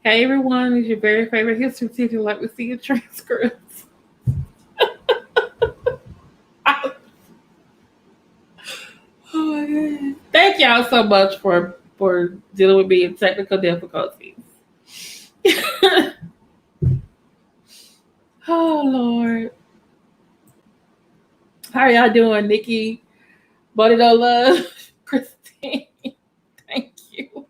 Hey everyone, it's your very favorite history teacher. Let me see your transcripts. Oh my goodness. Thank y'all so much for dealing with me in technical difficulties. Oh Lord. How are y'all doing, Nikki? Love, Christine. Thank you.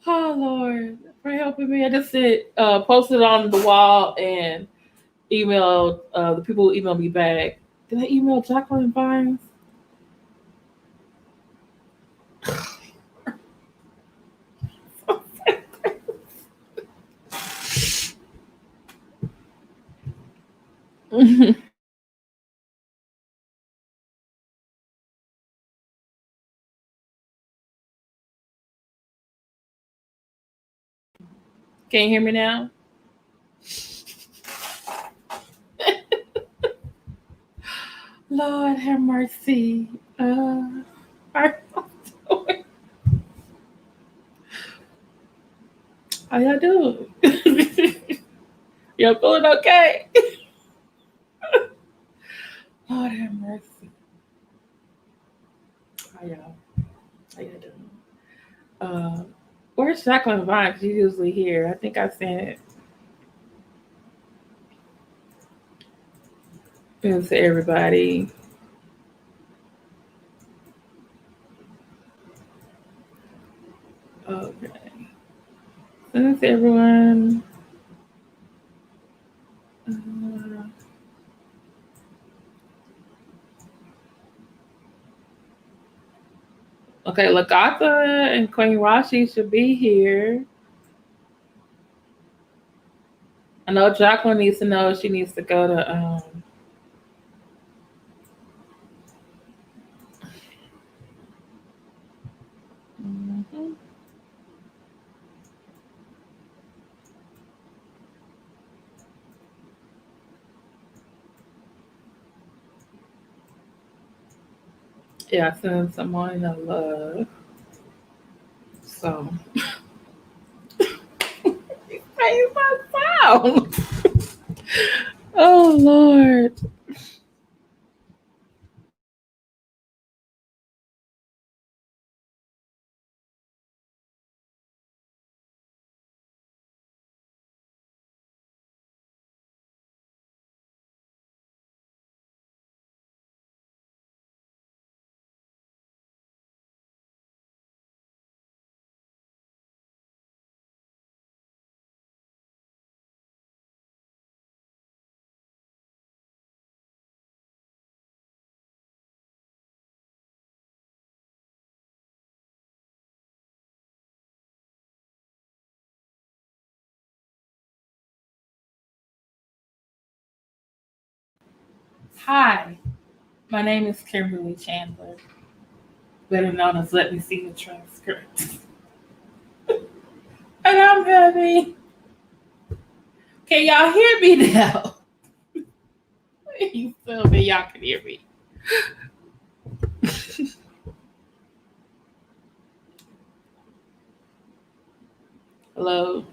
Oh Lord, for helping me. I just posted on the wall and emailed the people who emailed me back. Did I email Jacqueline Vines? Can you hear me now? Lord have mercy. How y'all doing? Y'all feeling okay? Lord have mercy. How y'all doing? Where's Jacqueline Vine? She's usually here. I think I sent it to everybody. Okay. Send it to everyone. Okay, Lagatha and Queen Rashi should be here. I know Jacqueline needs to know she needs to go to mhm. Yeah, send someone a love. So praise my sound. Oh Lord. Hi, my name is Kimberly Chandler, better known as Let Me See the Transcript. And I'm happy. Can y'all hear me now? You tell me y'all can hear me. Hello?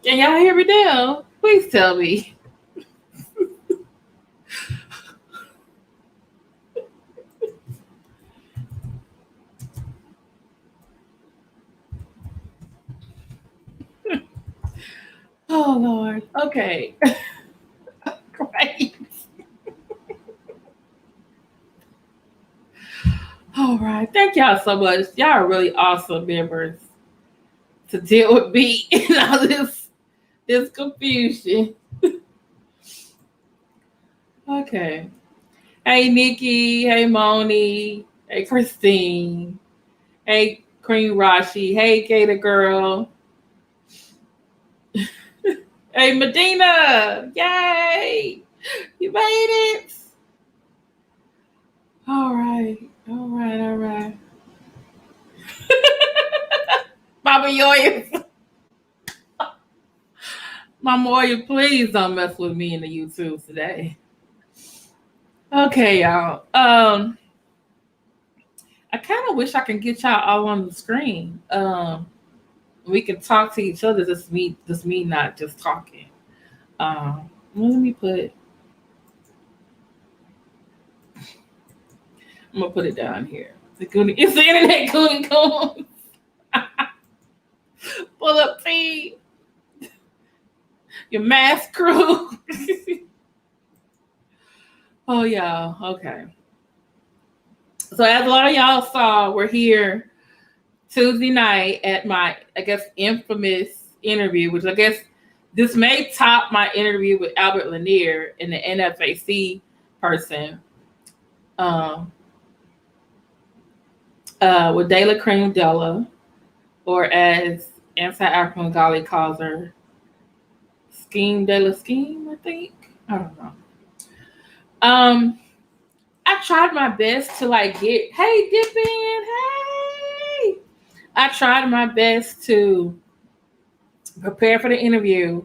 Can y'all hear me now? Please tell me. Oh Lord. Okay. Great. All right. Thank y'all so much. Y'all are really awesome members to deal with me and all this confusion. Okay. Hey Nikki. Hey Moni. Hey Christine. Hey Queen Rashi. Hey Gator Girl. Hey Medina. Yay. You made it. All right. All right. All right. Mama Yoya. Mama Yoya, please don't mess with me in the YouTube today. Okay, y'all. I kind of wish I can get y'all all on the screen. We can talk to each other. Just me, not just talking. Let me put. I'm gonna put it down here. It's the internet going on. Pull up, T. Your mask crew. Oh, y'all. Okay. So as a lot of y'all saw, we're here Tuesday night at my, I guess, infamous interview, which I guess this may top my interview with Albert Lanier and the NFAC person. With DeLaCremeDeLa, or as anti-African Gali calls her, Scheme de la Scheme, I think. I don't know. I tried my best to get, hey, dip in, hey. I tried my best to prepare for the interview.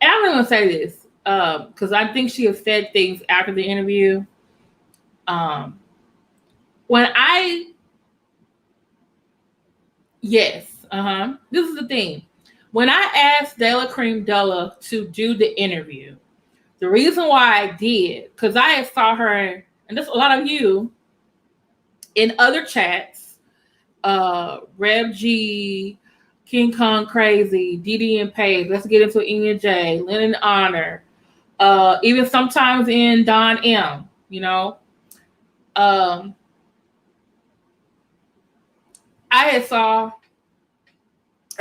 And I'm going to say this, because I think she has said things after the interview. This is the thing. When I asked DeLaCremeDeLa to do the interview, the reason why I did, because I saw her, and there's a lot of you in other chats, Rev G, King Kong Crazy, DD and Paige, let's get into Ian J, Lenon Honor, even sometimes in Don M, I had saw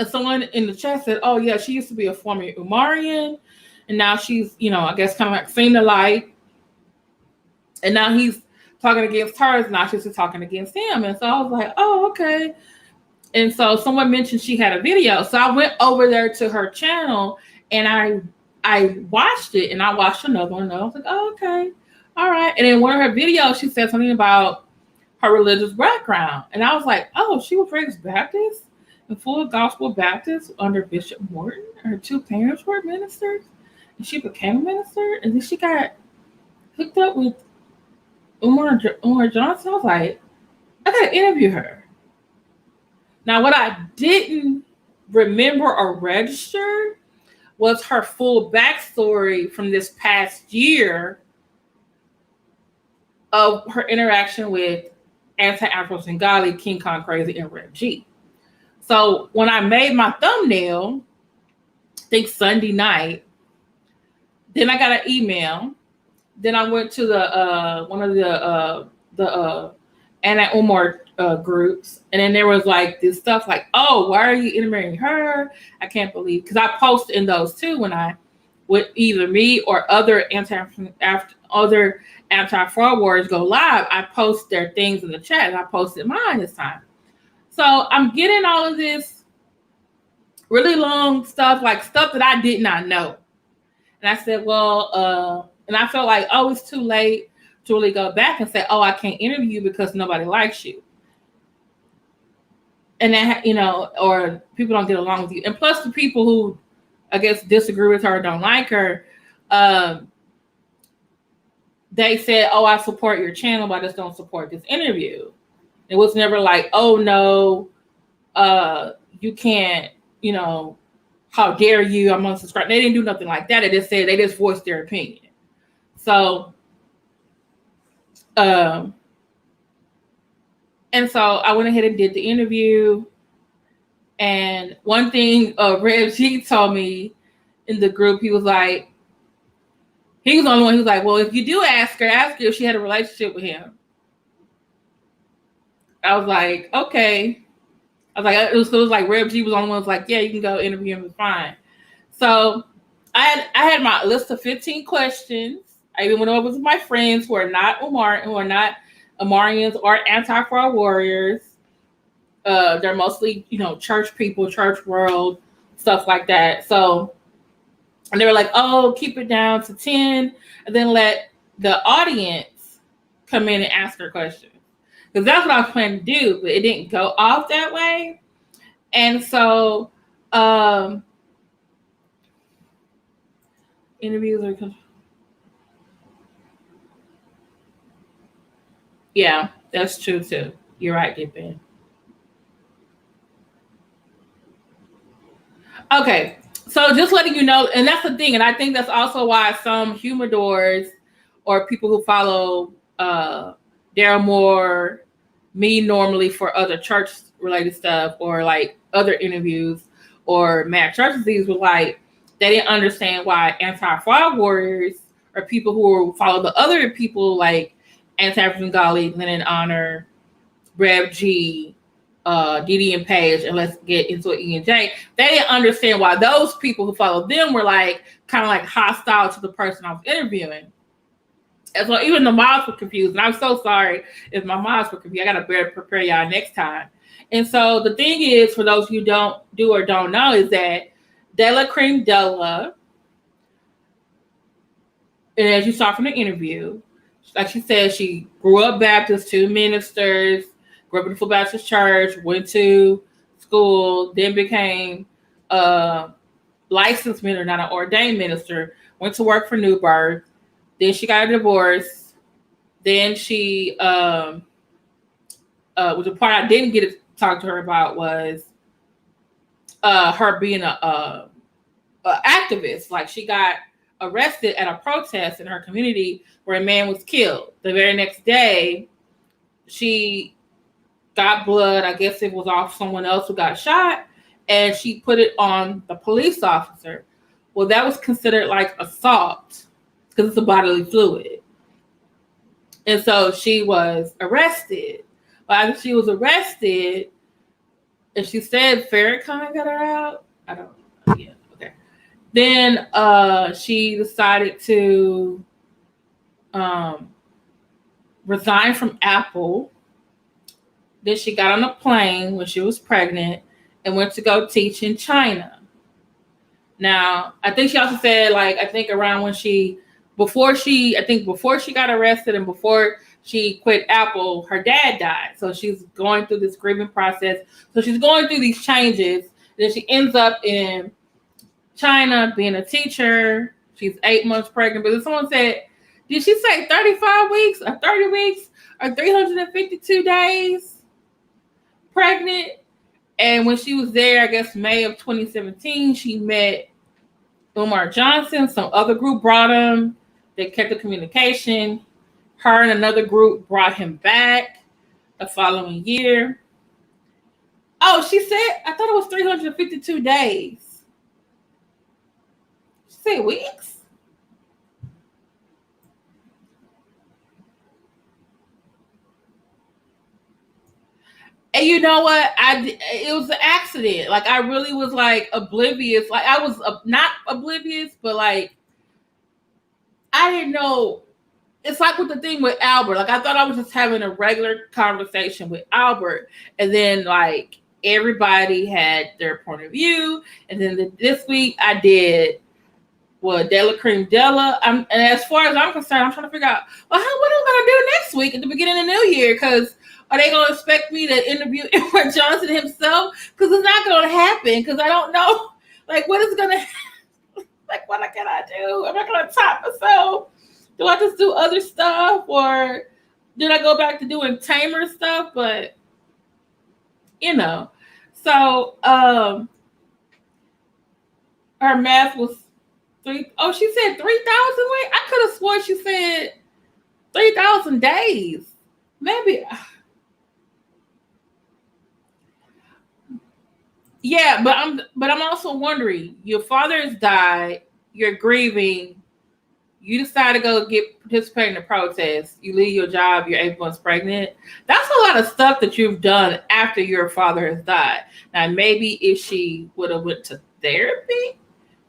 someone in the chat said, oh yeah, she used to be a former Umarian, and now she's, I guess kind of like seen the light, and now he's talking against her, and now she's talking against him. And so I was like, oh, okay. And so someone mentioned she had a video. So I went over there to her channel and I watched it, and I watched another one, and I was like, oh, okay. All right. And in one of her videos, she said something about her religious background. And I was like, oh, she was raised Baptist and full gospel Baptist under Bishop Morton. Her two parents were ministers, and she became a minister. And then she got hooked up with Umar Johnson. I was like, I gotta interview her. Now, what I didn't remember or register was her full backstory from this past year of her interaction with anti-Afro Svengalis, King Kong Crazy, and Rev G. So when I made my thumbnail, I think Sunday night, then I got an email. Then I went to the one of the Anna Umar groups, and then there was this stuff oh, why are you interviewing her? I can't believe, because I post in those too when I with either me or other anti-fraud warriors go live. I post their things in the chat, and I posted mine this time. So I'm getting all of this really long stuff, stuff that I did not know. And I said, well, and I felt like, oh, it's too late to really go back and say, oh, I can't interview you because nobody likes you. And that, or people don't get along with you. And plus the people who, I guess, disagree with her or don't like her, they said, oh, I support your channel, but I just don't support this interview. It was never like, oh, no, you can't, how dare you, I'm unsubscribed. They didn't do nothing like that. They just voiced their opinion. So, and so I went ahead and did the interview. And one thing Rev G told me in the group, he was the only one who was like, well, if you do ask her if she had a relationship with him. I was like, okay. I was like, it was like Rev G was the only one who was like, yeah, you can go interview him, it's fine. So I had my list of 15 questions. I even went over with my friends who are not Umarians or anti-fraud warriors. They're mostly, church people, church world, stuff like that. So, and they were like, oh, keep it down to 10, and then let the audience come in and ask her questions. Because that's what I was planning to do, but it didn't go off that way. And so, interviews are... Yeah, that's true too. You're right, Dippin. Okay, so just letting you know, and that's the thing, and I think that's also why some humidors or people who follow Daryl Moore, me normally for other church related stuff or like other interviews or Matt Church disease was like they didn't understand why anti-flag warriors or people who follow the other people like anti-Svengalis, Lenon Honor, Rev G, Didi and Paige, and let's get into it, E and J. They didn't understand why those people who followed them were like kind of like hostile to the person I was interviewing. And so even the moms were confused. And I'm so sorry if my moms were confused. I gotta better prepare y'all next time. And so the thing is, for those who don't do or don't know, is that DeLaCremeDeLa, and as you saw from the interview, like she said, she grew up Baptist, 2 ministers, grew up in the Full Baptist Church, went to school, then became a licensed minister, not an ordained minister, went to work for New Birth. Then she got a divorce. Then she, was the part I didn't get to talk to her about was her being a activist. Like she got arrested at a protest in her community where a man was killed. The very next day, she got blood. I guess it was off someone else who got shot, and she put it on the police officer. Well, that was considered like assault because it's a bodily fluid. And so she was arrested. But after she was arrested, and she said Farrakhan got her out. I don't know. Yeah, okay. Then she decided to resign from Apple. Then she got on a plane when she was pregnant and went to go teach in China. Now, I think she also said, like, I think around when before she got arrested and before she quit Apple, her dad died. So she's going through this grieving process. So she's going through these changes. Then she ends up in China being a teacher. She's 8 months pregnant. But then someone said, did she say 35 weeks or 30 weeks or 352 days pregnant? And when she was there, I guess May of 2017, she met Umar Johnson. Some other group brought him. They kept the communication. Her and another group brought him back the following year. Oh, she said, I thought it was 352 days. She said weeks? And you know what? It was an accident. Like I really was like oblivious. Like I was not oblivious, but like I didn't know. It's like with the thing with Albert. Like I thought I was just having a regular conversation with Albert, and then like everybody had their point of view. And then this week I did DeLaCremeDeLa. And as far as I'm concerned, I'm trying to figure out what am I gonna do next week at the beginning of the new year? Because are they going to expect me to interview Umar Johnson himself? Because it's not going to happen. Because I don't know, like, what is going to happen? Like, what can I do? Am I going to top myself? Do I just do other stuff? Or did I go back to doing tamer stuff? But, you know. So, her math was 3. Oh, she said 3,000. Wait, I could have sworn she said 3,000 days. Maybe. Yeah, but I'm also wondering, your father has died, you're grieving, you decide to go participate in the protest, you leave your job, you're 8 months pregnant. That's a lot of stuff that you've done after your father has died. Now maybe if she would have went to therapy,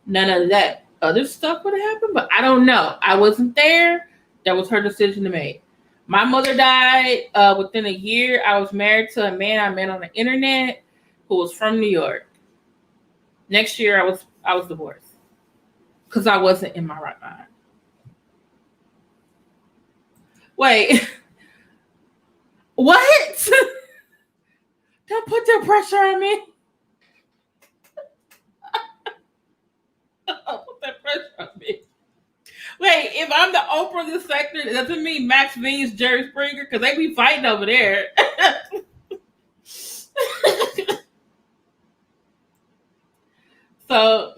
none of that other stuff would have happened, but I don't know. I wasn't there. That was her decision to make. My mother died within a year. I was married to a man I met on the internet who was from New York. Next year, I was divorced because I wasn't in my right mind. Wait, what? Don't put that pressure on me. Don't put that pressure on me. Wait, if I'm the Oprah of this sector, doesn't mean Max V's Jerry Springer because they be fighting over there. So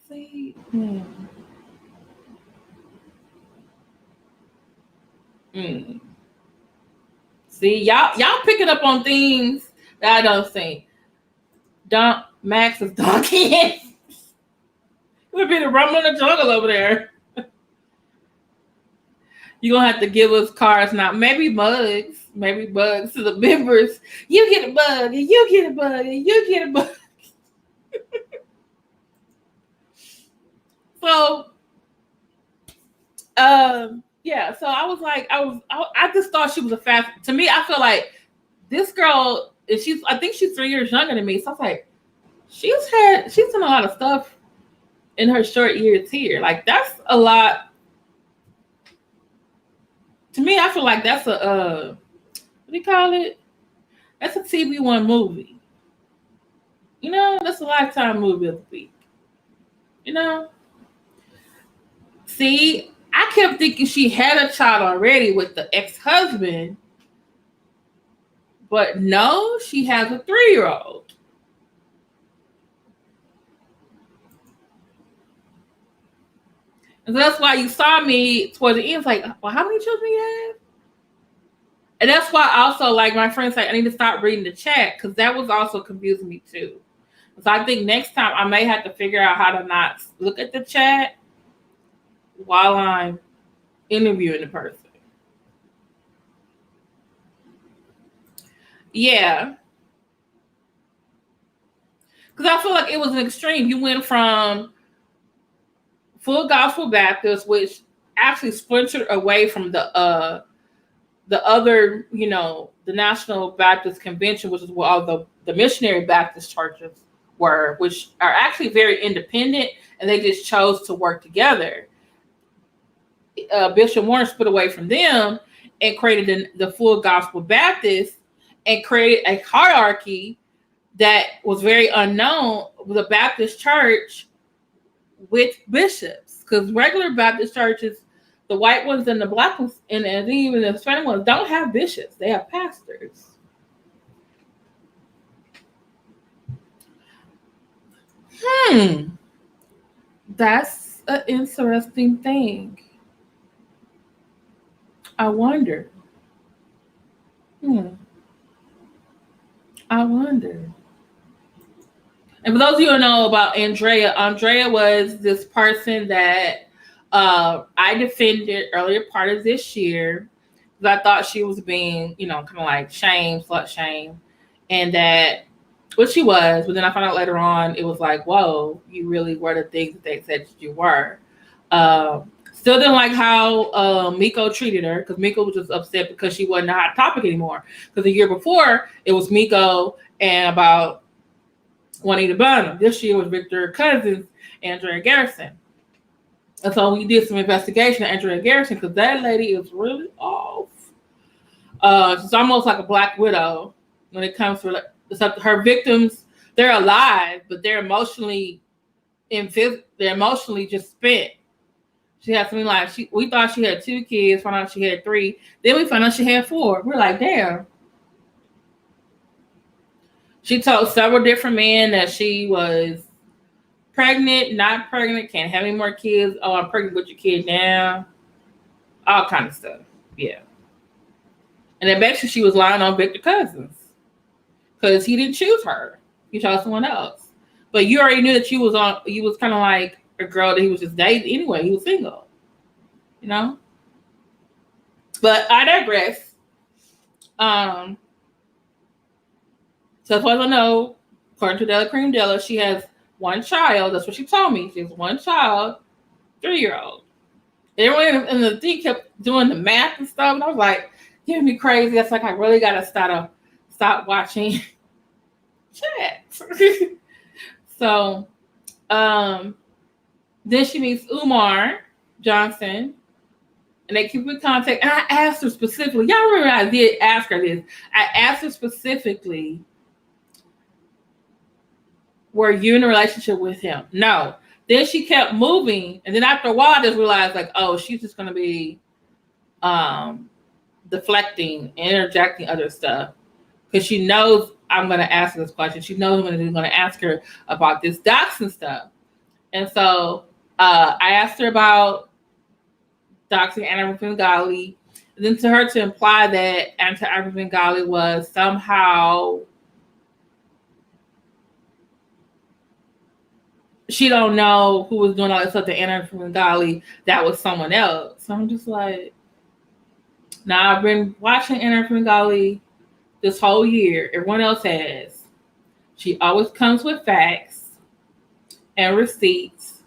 see. Mm. See, y'all picking up on things that I don't think. Max is donkey. It would be the rumble in the jungle over there. You're gonna have to give us cards now. Maybe bugs. Maybe bugs to the members. You get a bug, and you get a bug, and you get a bug. So, yeah. So I was like, I just thought she was a fast. To me, I feel like this girl, I think she's 3 years younger than me. So I was like, she's done a lot of stuff in her short years here. Like that's a lot. To me, I feel like that's a what do you call it? That's a TV1 movie. You know, that's a Lifetime movie of the week. You know? See, I kept thinking she had a child already with the ex-husband, but no, she has a 3-year-old. And so that's why you saw me towards the end, like, well, how many children you have? And that's why also, like, my friends say, I need to start reading the chat, because that was also confusing me too. So I think next time I may have to figure out how to not look at the chat while I'm interviewing the person. Yeah. Because I feel like it was an extreme. You went from full gospel Baptist, which actually splintered away from the other, you know, the National Baptist Convention, which is where all the missionary Baptist churches were, which are actually very independent, and they just chose to work together. Bishop Warren split away from them and created the Full Gospel Baptist and created a hierarchy that was very unknown with a Baptist church with bishops. Because regular Baptist churches, the white ones and the black ones, and even the Hispanic ones, don't have bishops. They have pastors. That's an interesting thing. I wonder. I wonder. And for those of you who know about Andrea was this person that I defended earlier part of this year because I thought she was being, you know, kind of like slut shame, and that what she was. But then I found out later on it was like, whoa, you really were the things that they said you were. Still didn't like how Miko treated her, because Miko was just upset because she wasn't a hot topic anymore. Because the year before it was Miko and about Juanita Bynum. This year was Victor Cousins and Andrea Garrison. And so we did some investigation of Andrea Garrison, because that lady is really off. She's almost like a black widow when it comes to her victims. They're alive, but they're emotionally just spent. She had something like we thought she had 2 kids, found out she had 3. Then we found out she had 4. We're like, damn. She told several different men that she was pregnant, not pregnant, can't have any more kids. Oh, I'm pregnant with your kid now. All kind of stuff. Yeah. And then basically she was lying on Victor Cousins, because he didn't choose her. He chose someone else. But you already knew that you was kind of like a girl that he was just dating anyway. He was single. You know? But I digress. So as far as I know, according to DeLaCremeDeLa, she has 1 child. That's what she told me. She has 1 child, 3-year-old. Everyone in the thing kept doing the math and stuff, and I was like, giving me crazy. That's like, I really gotta stop watching chat. So then she meets Umar Johnson, and they keep in contact. And I asked her specifically, y'all remember I did ask her this. I asked her specifically, were you in a relationship with him? No. Then she kept moving, and then after a while I just realized, like, oh, she's just gonna be deflecting, interjecting other stuff, because she knows I'm going to ask her this question. She knows I'm going to ask her about this doxing stuff. And so I asked her about doxing Anna-Bengali. And then to her to imply that Anna-Bengali was somehow, she don't know who was doing all this stuff to Anna-Bengali, that was someone else. So I'm just like, now I've been watching Anna-Bengali this whole year. Everyone else has. She always comes with facts and receipts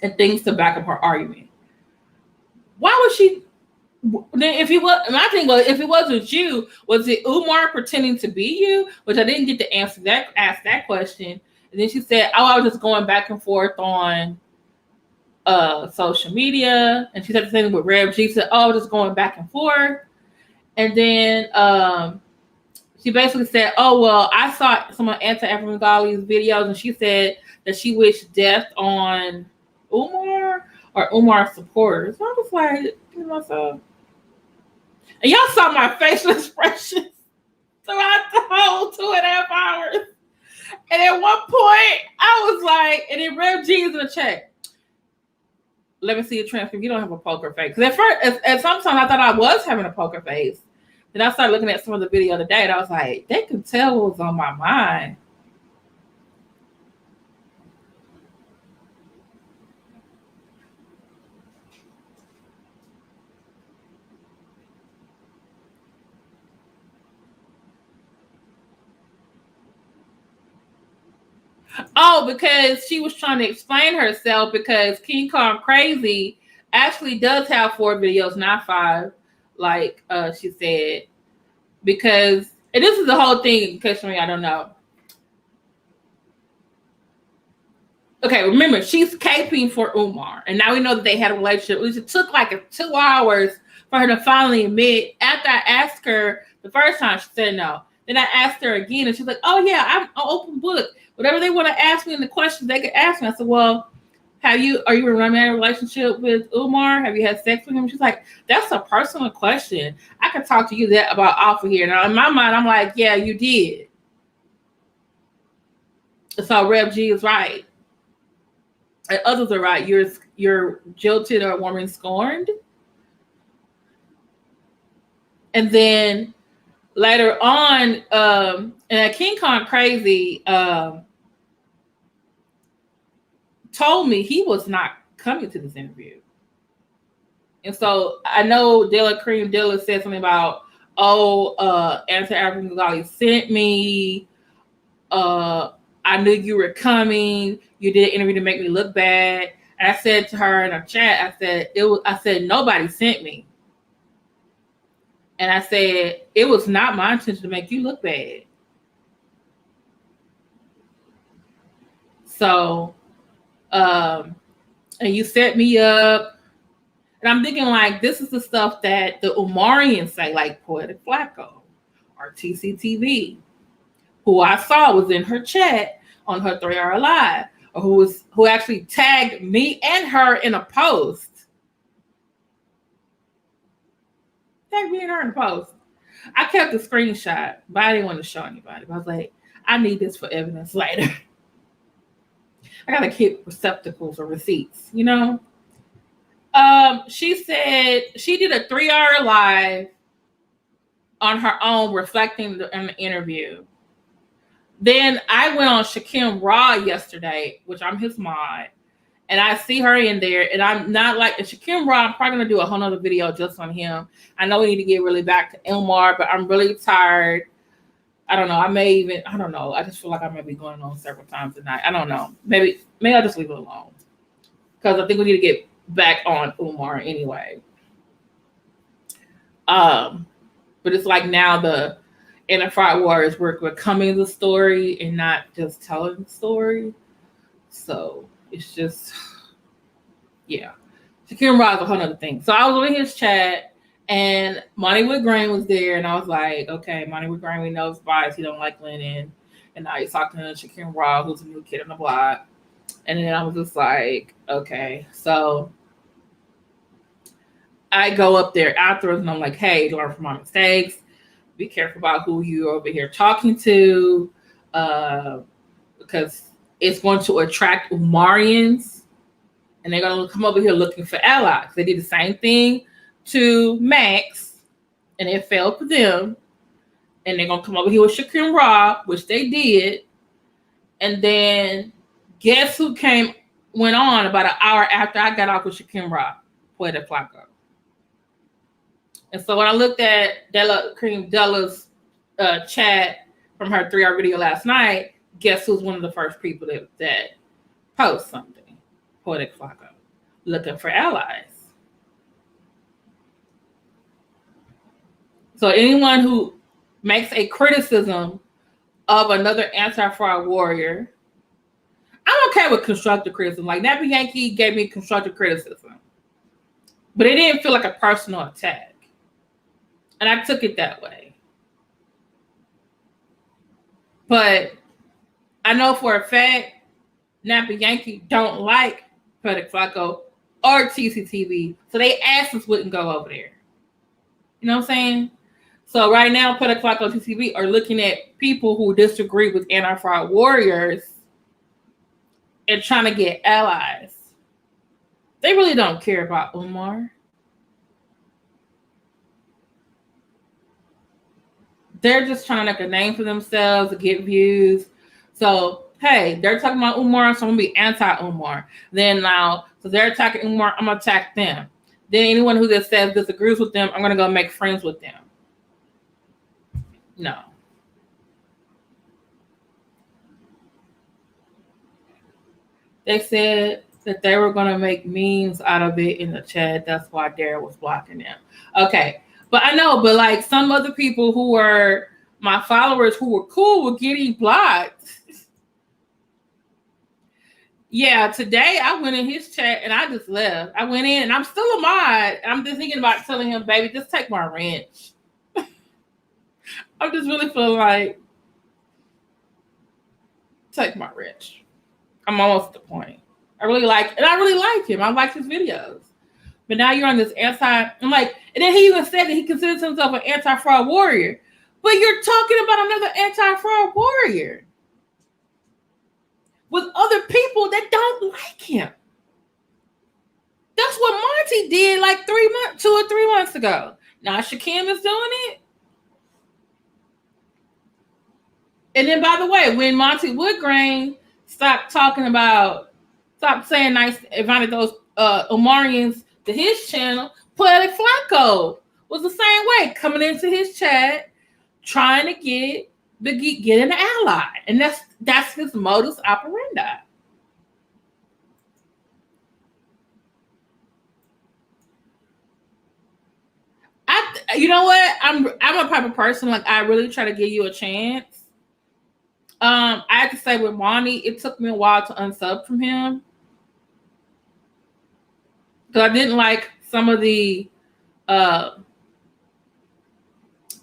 and things to back up her argument. Why was she? Then if it was, my thing was, if it wasn't you, was it Umar pretending to be you? Which I didn't get to ask that question. And then she said, "Oh, I was just going back and forth on social media." And she said the same with Reb G. She said, "Oh, I was just going back and forth." And then she basically said, "Oh, well, I saw some of Anna-Bengali's videos, and she said that she wished death on Umar or Umar's supporters." So I was like to myself, and y'all saw my facial expressions throughout the whole 2.5 hours. And at one point, I was like, and then Rev G is in the chat. Let me see a transcript. You don't have a poker face. Because at first, at some time, I thought I was having a poker face. Then I started looking at some of the video today, and I was like, they could tell what was on my mind. Oh, because she was trying to explain herself, because King Kong Crazy actually does have 4 videos, not 5, like she said. Because, and this is the whole thing, in case I don't know. Okay, remember, she's caping for Umar. And now we know that they had a relationship. It took like 2 hours for her to finally admit. After I asked her the first time, she said no. Then I asked her again, and she's like, "Oh, yeah, I'm an open book. Whatever they want to ask me in the questions, they could ask me." I said, "Well, are you in a romantic relationship with Umar? Have you had sex with him?" She's like, "That's a personal question. I could talk to you that about off of here." Now, in my mind, I'm like, "Yeah, you did." So Rev G is right. And others are right. You're jilted or a woman scorned. And then later on, and King Kong Crazy told me he was not coming to this interview. And so I know DeLaCremeDeLa said something about, Anna-Bengali sent me. I knew you were coming. You did an interview to make me look bad. And I said to her in a chat, I said nobody sent me. And I said, it was not my intention to make you look bad. So, and you set me up. And I'm thinking, like, this is the stuff that the Umarians say, like Poetic Flacco or TCTV, who I saw was in her chat on her 3-hour live, or who actually tagged me and her in a post. Tagged me and her in a post. I kept the screenshot, but I didn't want to show anybody. But I was like, I need this for evidence later. I gotta keep receptacles or receipts, you know? She said she did a 3-hour live on her own, reflecting on the interview. Then I went on Shakim Raw yesterday, which I'm his mod, and I see her in there, and I'm not like Shakim Raw. I'm probably gonna do a whole nother video just on him. I know we need to get really back to Umar, but I'm really tired. I don't know. I don't know. I just feel like I may be going on several times tonight. I don't know. Maybe I'll just leave it alone, because I think we need to get back on Umar anyway. But it's like now the Unified Warriors we're becoming the story and not just telling the story. So it's just, yeah. Shakim Raw is a whole other thing. So I was in his chat, and Monty Wood Grain was there, and I was like, okay, Monty Wood Grain, we know his bias. He don't like Lenon. And now he's talking to Shakim Raw, who's a new kid on the block. And then I was just like, okay. So I go up there afterwards and I'm like, hey, learn from my mistakes. Be careful about who you're over here talking to, because it's going to attract Umarians, and they're going to come over here looking for allies. They did the same thing to Max, and it failed for them. And they're going to come over here with Shakim Rob, which they did. And then guess who went on about an hour after I got off with Shakim Rob? Puerto Flaco. And so when I looked at DeLaCremeDeLa's chat from her 3-hour video last night, guess who's one of the first people that post something? Puerto Flaco. Looking for allies. So anyone who makes a criticism of another anti-fraud warrior, I'm okay with constructive criticism. Like Nappy Yankee gave me constructive criticism, but it didn't feel like a personal attack. And I took it that way. But I know for a fact, Nappy Yankee don't like Puerto Flaco or TCTV, so they asses wouldn't go over there. You know what I'm saying? So right now, Puerto Flaco and TCTV are looking at people who disagree with anti-fraud warriors and trying to get allies. They really don't care about Umar. They're just trying to make a name for themselves to get views. So, hey, they're talking about Umar, so I'm going to be anti-Umar. Then now, so they're attacking Umar, I'm going to attack them. Then anyone who just says disagrees with them, I'm going to go make friends with them. No. They said that they were going to make memes out of it in the chat. That's why Dara was blocking them. Okay. But I know, but like some other people who were my followers who were cool with getting blocked. Yeah, today I went in his chat and I just left. I went in and I'm still a mod. I'm just thinking about telling him, baby, just take my wrench. I'm just really feeling like, take my wrench. I'm almost at the point. I really like him. I like his videos. But now you're on this I'm like, and then he even said that he considers himself an anti-fraud warrior. But you're talking about another anti-fraud warrior with other people that don't like him. That's what Monty did like 2 or 3 months ago. Now Shakim is doing it. And then, by the way, when Monty Woodgrain stopped saying nice, invited those Omarians to his channel, Puerto Flaco was the same way, coming into his chat, trying to get an ally. And that's his modus operandi. You know what? I'm a type of person, like I really try to give you a chance. I have to say with Monty, it took me a while to unsub from him. Because I didn't like some of the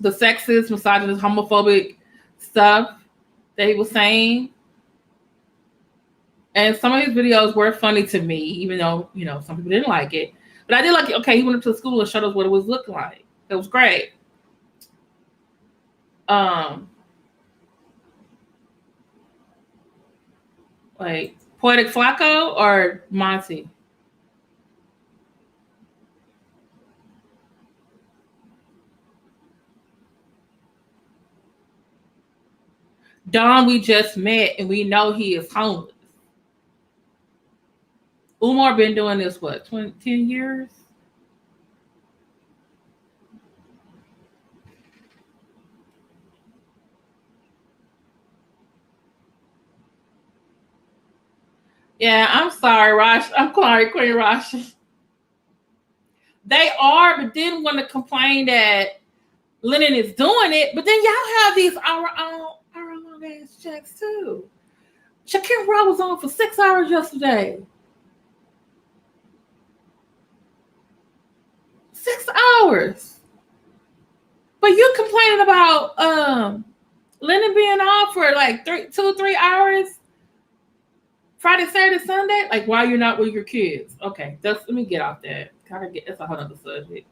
sexist, misogynist, homophobic stuff that he was saying. And some of his videos were funny to me, even though, some people didn't like it. But I did like it. Okay, he went up to the school and showed us what it was looking like. It was great. Like Poetic Flaco or Monty? Don, we just met and we know he is homeless. Umar been doing this, 10 years? Yeah, I'm sorry, Rosh. I'm sorry, Queen Rosh. They are, but then want to complain that Lenon is doing it, but then y'all have these hour-long ass checks too. Shakim Rob was on for 6 hours yesterday. 6 hours. But you complaining about Lenon being off for like 2 or 3 hours Friday, Saturday, Sunday? Like, why you're not with your kids? Okay, let me get off that. That's a whole other subject.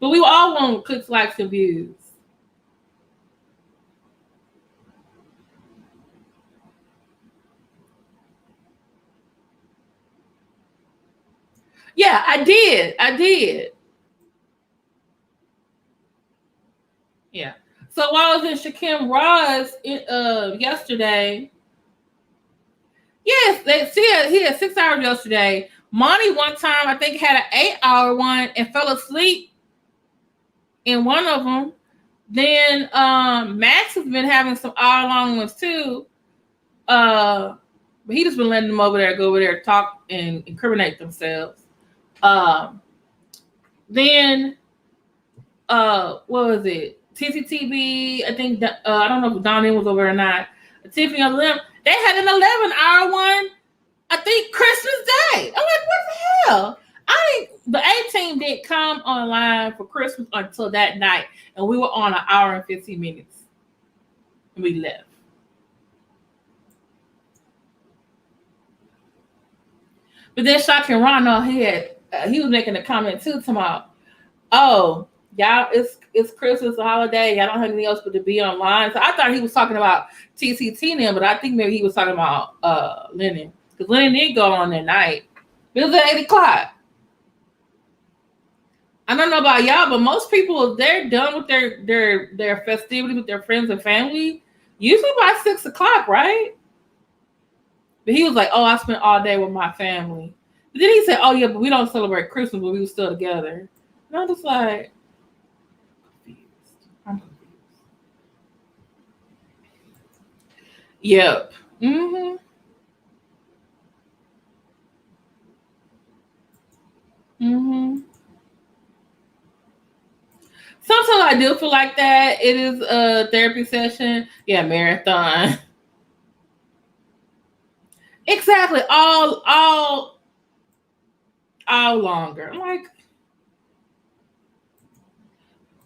But we all want clicks, likes, and views. Yeah, I did. Yeah. So while I was in Shakim Ross yesterday, yes, he had 6 hours yesterday. Monty one time I think had an 8-hour one and fell asleep in one of them. Then Max has been having some hour-long ones too. But he just been letting them go over there, talk and incriminate themselves. Then what was it? TCTV, I think I don't know if Donnie was over or not. Tiffany and them, they had an 11-hour one, I think Christmas Day. I'm like, what the hell? The A-Team didn't come online for Christmas until that night, and we were on an hour and 15 minutes. And we left. But then Shocking Ron, he was making a comment too tomorrow. Oh, y'all, it's Christmas, a holiday. Y'all don't have anything else but to be online. So I thought he was talking about TCT now, but I think maybe he was talking about Lenon. Because Lenon did go on that night. It was at 8 o'clock. I don't know about y'all, but most people, they're done with their festivities with their friends and family, usually by 6 o'clock, right? But he was like, oh, I spent all day with my family. But then he said, oh, yeah, but we don't celebrate Christmas, but we were still together. And I'm just like, I'm confused. Yep. Mm-hmm. Mm-hmm. Sometimes I do feel like that. It is a therapy session. Yeah, marathon. Exactly. All longer. I'm like,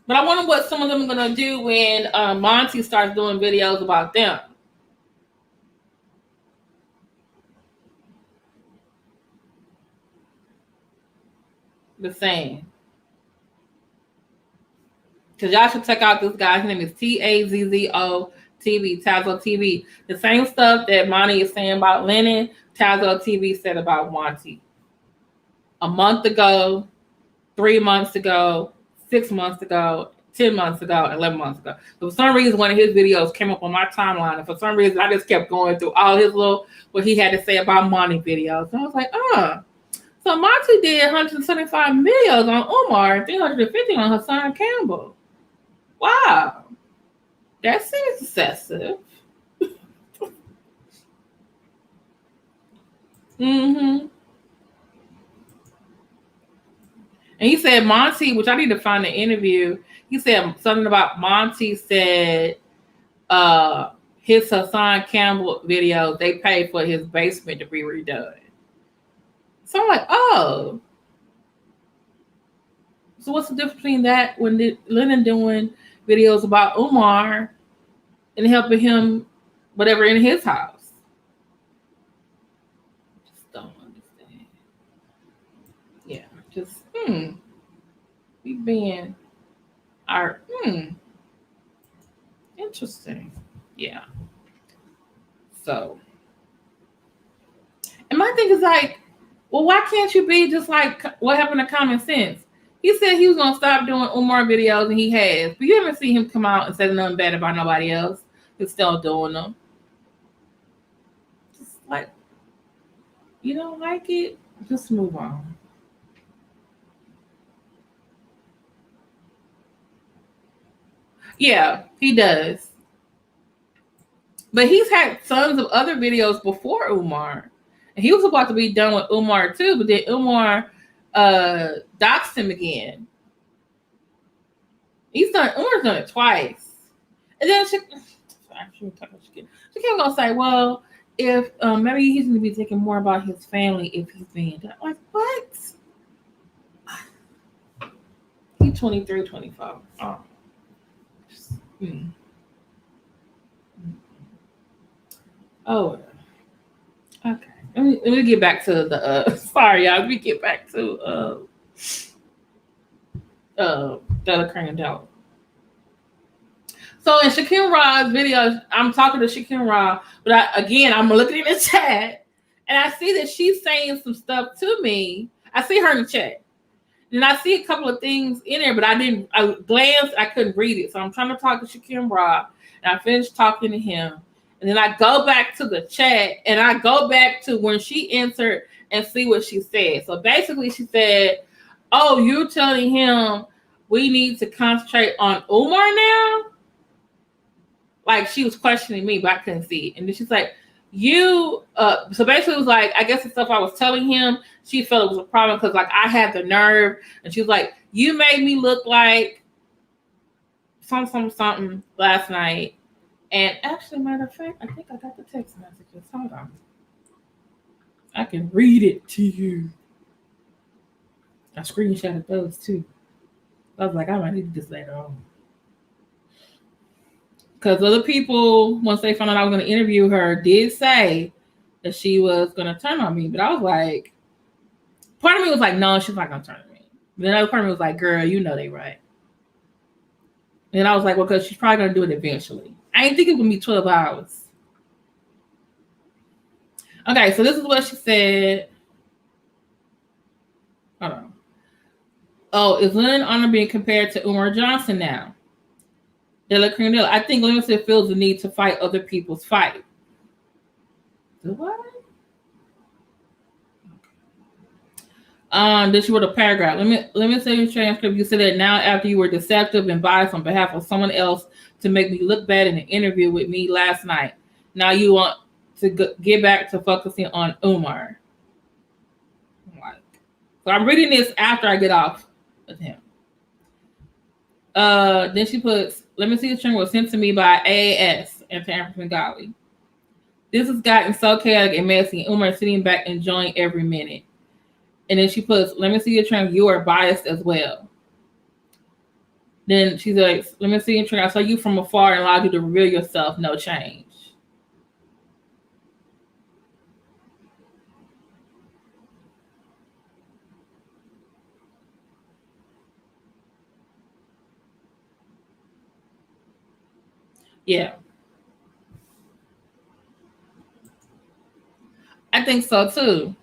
but I wonder what some of them are gonna do when Monty starts doing videos about them. The same. Because y'all should check out this guy. His name is Tazzo TV, Tazzo TV. The same stuff that Monty is saying about Lenon, Tazzo TV said about Monty. A month ago, 3 months ago, 6 months ago, 10 months ago, 11 months ago. So for some reason, one of his videos came up on my timeline. And for some reason, I just kept going through all his what he had to say about Monty videos. And I was like, So Monty did 175 videos on Umar and 350 on Hassan Campbell. Wow. That seems excessive. Mm-hmm. And he said Monty, which I need to find the interview. He said something about Monty said his Hassan Campbell video, they paid for his basement to be redone. So I'm like, oh. So what's the difference between that when Lenon doing videos about Umar and helping him whatever in his house? Just don't understand. Yeah, just we being our interesting. Yeah. So, and my thing is like, well, why can't you be just like what happened to Common Sense? He said he was gonna stop doing Umar videos, and he has. But you haven't seen him come out and say nothing bad about nobody else. He's still doing them. Just like, you don't like it, just move on. Yeah, he does. But he's had tons of other videos before Umar. And he was about to be done with Umar too, but then Umar doxed him again. Umar's done it twice. And then she kept gonna say, well, if maybe he's gonna be thinking more about his family if he's being done. Like, what? He's 23, 24. Oh. Oh. Okay. Let me get back to the sorry y'all. Let me get back to DeLaCremeDeLa. So in Shakim Ra's video, I'm talking to Shakim Ra, but I'm looking in the chat and I see that she's saying some stuff to me. I see her in the chat. And I see a couple of things in there, but I glanced, I couldn't read it. So I'm trying to talk to Shakim Ra, and I finished talking to him. And then I go back to the chat, and I go back to when she entered and see what she said. So basically she said, oh, you're telling him we need to concentrate on Umar now? Like she was questioning me, but I couldn't see it. And then she's like, so basically it was like, I guess the stuff I was telling him, she felt it was a problem because like I had the nerve, and she was like, you made me look like something last night. And actually, matter of fact, I think I got the text messages. Hold on. I can read it to you. I screenshotted those too. I was like, I might need this later on. Because other people, once they found out I was going to interview her, did say that she was going to turn on me. But I was like, part of me was like, no, she's not going to turn on me. But then another part of me was like, girl, you know they right. And I was like, well, because she's probably going to do it eventually. I didn't think it would be 12 hours. Okay, so this is what she said. Hold on. Oh, is Lenon Honor being compared to Umar Johnson now? DeLaCremeDeLa. I think LMSYT feels the need to fight other people's fight. Do what? Then she wrote a paragraph. Let me say your transcript. You said that now after you were deceptive and biased on behalf of someone else to make me look bad in an interview with me last night. Now you want to get back to focusing on Umar. So I'm reading this after I get off with him. Then she puts, let me see the string was sent to me by AAS and to Svengalis. This has gotten so chaotic and messy. Umar sitting back enjoying every minute. And then she puts, let me see your trend. You are biased as well. Then she's like, let me see your trend. I saw you from afar and allowed you to reveal yourself. No change. Yeah. I think so too.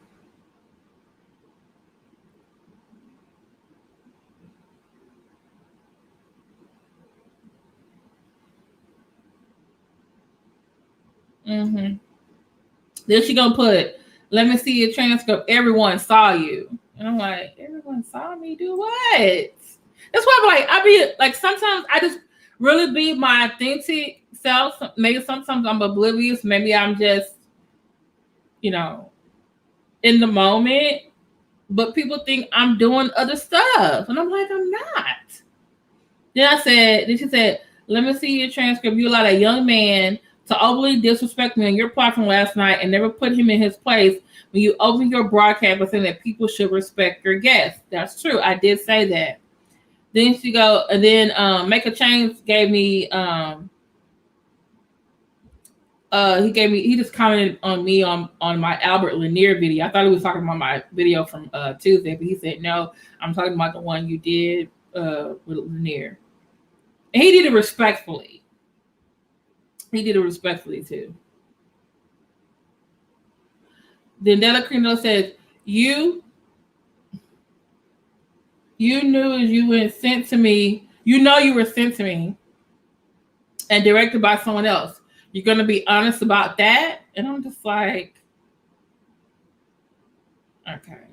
Mm-hmm. Then she gonna put, let me see your transcript. Everyone saw you. And I'm like, everyone saw me do what? That's why I'm like, I be like, sometimes I just really be my authentic self. Maybe sometimes I'm oblivious. Maybe I'm just, in the moment. But people think I'm doing other stuff. And I'm like, I'm not. Then she said, let me see your transcript. You allowed a young man to openly disrespect me on your platform last night and never put him in his place when you opened your broadcast by saying that people should respect your guests. That's true. I did say that. Then she go, and then Make a Change gave me, he just commented on me on my Albert Lanier video. I thought he was talking about my video from Tuesday, but he said, no, I'm talking about the one you did with Lanier. And he did it respectfully. He did it respectfully too. Then DeLaCremeDeLa says, you knew as you were sent to me, you were sent to me and directed by someone else. You're going to be honest about that? And I'm just like, okay.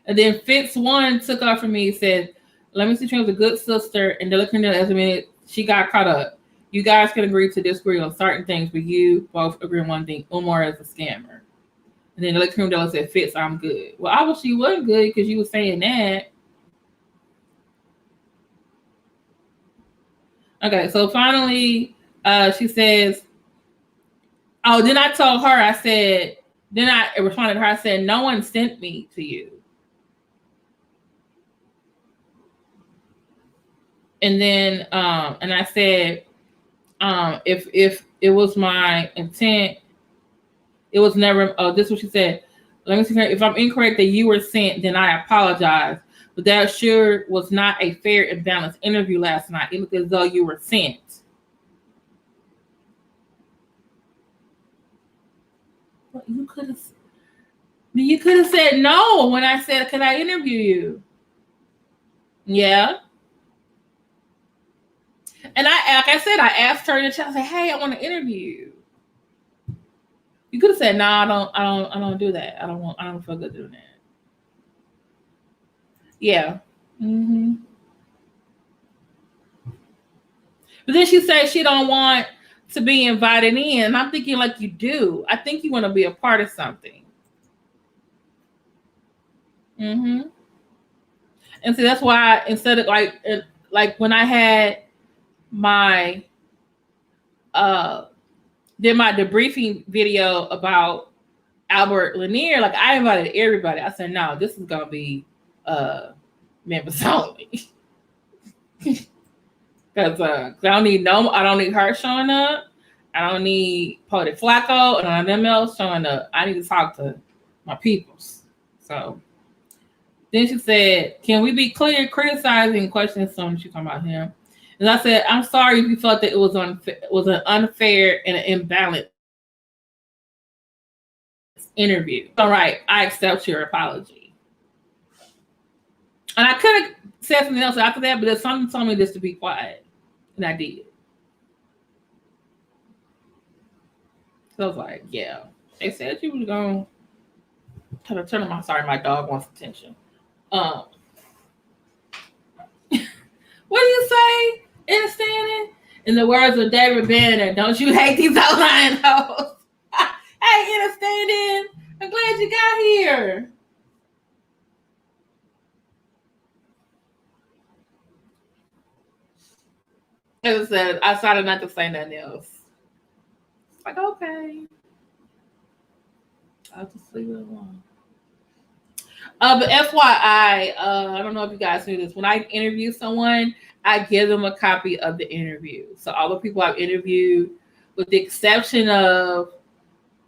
And then Fitz One took off from me and said, let me see, she was a good sister. And DeLaCremeDeLa, as a minute, she got caught up. You guys can agree to disagree on certain things, but you both agree on one thing. Umar is a scammer. And then DeLaCremeDeLa said, Fitz, I'm good. Well, obviously you wasn't good because you were saying that. Okay, so finally, she says, oh, then I told her, then I responded to her, I said, no one sent me to you. And then, and I said, if it was my intent, It was never, oh, this is what she said. Let me see here. If I'm incorrect that you were sent, then I apologize. But that sure was not a fair and balanced interview last night. It looked as though you were sent. Well, you could have said no when I said, could I interview you? Yeah. And like I said, I asked her in the chat, I said, hey, I want to interview you. You could have said, no, I don't do that. I don't feel good doing that. Yeah. Mm-hmm. But then she said she don't want to be invited in. And I'm thinking like you do. I think you want to be a part of something. Mm-hmm. And so that's why instead of like when I had my did my debriefing video about Albert Lanier, like I invited everybody. I said, no, this is gonna be members only. Because I don't need her showing up. I don't need Pody Flacco and none of them else showing up. I need to talk to my peoples. So then she said, can we be clear? Criticizing questions soon. She talking about him. And I said, I'm sorry if you felt that it was an unfair and an imbalanced interview. All right, I accept your apology. And I could have said something else after that, but something told me just to be quiet. And I did. So I was like, yeah. They said you was going to turn on my dog wants attention. What do you say? Understanding? In the words of David Banner, don't you hate these outlying hoes? Hey, understanding? I'm glad you got here. As I said, I decided not to say nothing else. It's like, okay. I'll just leave it alone. But FYI, I don't know if you guys knew this. When I interview someone, I give them a copy of the interview. So all the people I've interviewed, with the exception of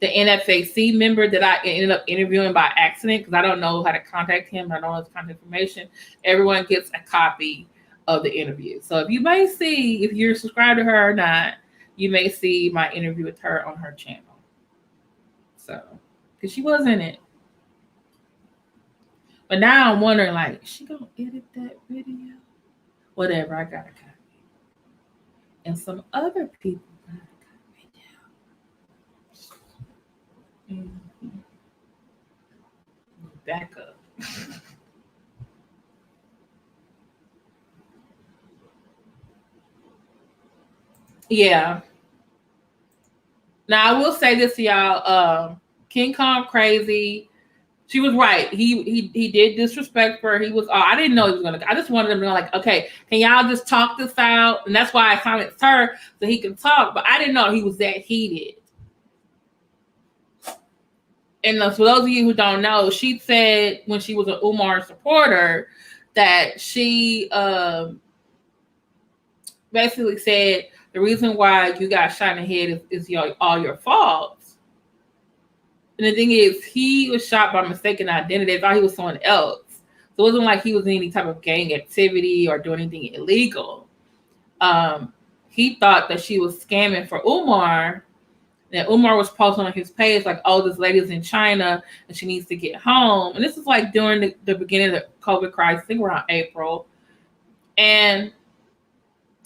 the NFAC member that I ended up interviewing by accident, because I don't know how to contact him, I don't know his contact information, everyone gets a copy of the interview. So if you may see, if you're subscribed to her or not, you may see my interview with her on her channel. So, because she was in it. But now I'm wondering, like, is she gonna edit that video? Whatever, I got a copy. And some other people got a copy. Mm-hmm. Back up. Yeah. Now I will say this to y'all. King Kong crazy. She was right. He did disrespect her. He was. I didn't know he was gonna. I just wanted him to know, like, okay, can y'all just talk this out? And that's why I silenced her so he can talk. But I didn't know he was that heated. And for those of you who don't know, she said when she was an Umar supporter that she basically said the reason why you got shot in the head is all your fault. And the thing is, he was shot by mistaken identity. They thought he was someone else. So it wasn't like he was in any type of gang activity or doing anything illegal. He thought that she was scamming for Umar. And Umar was posting on his page like, oh, this lady's in China and she needs to get home. And this is like during the beginning of the COVID crisis, I think around April. And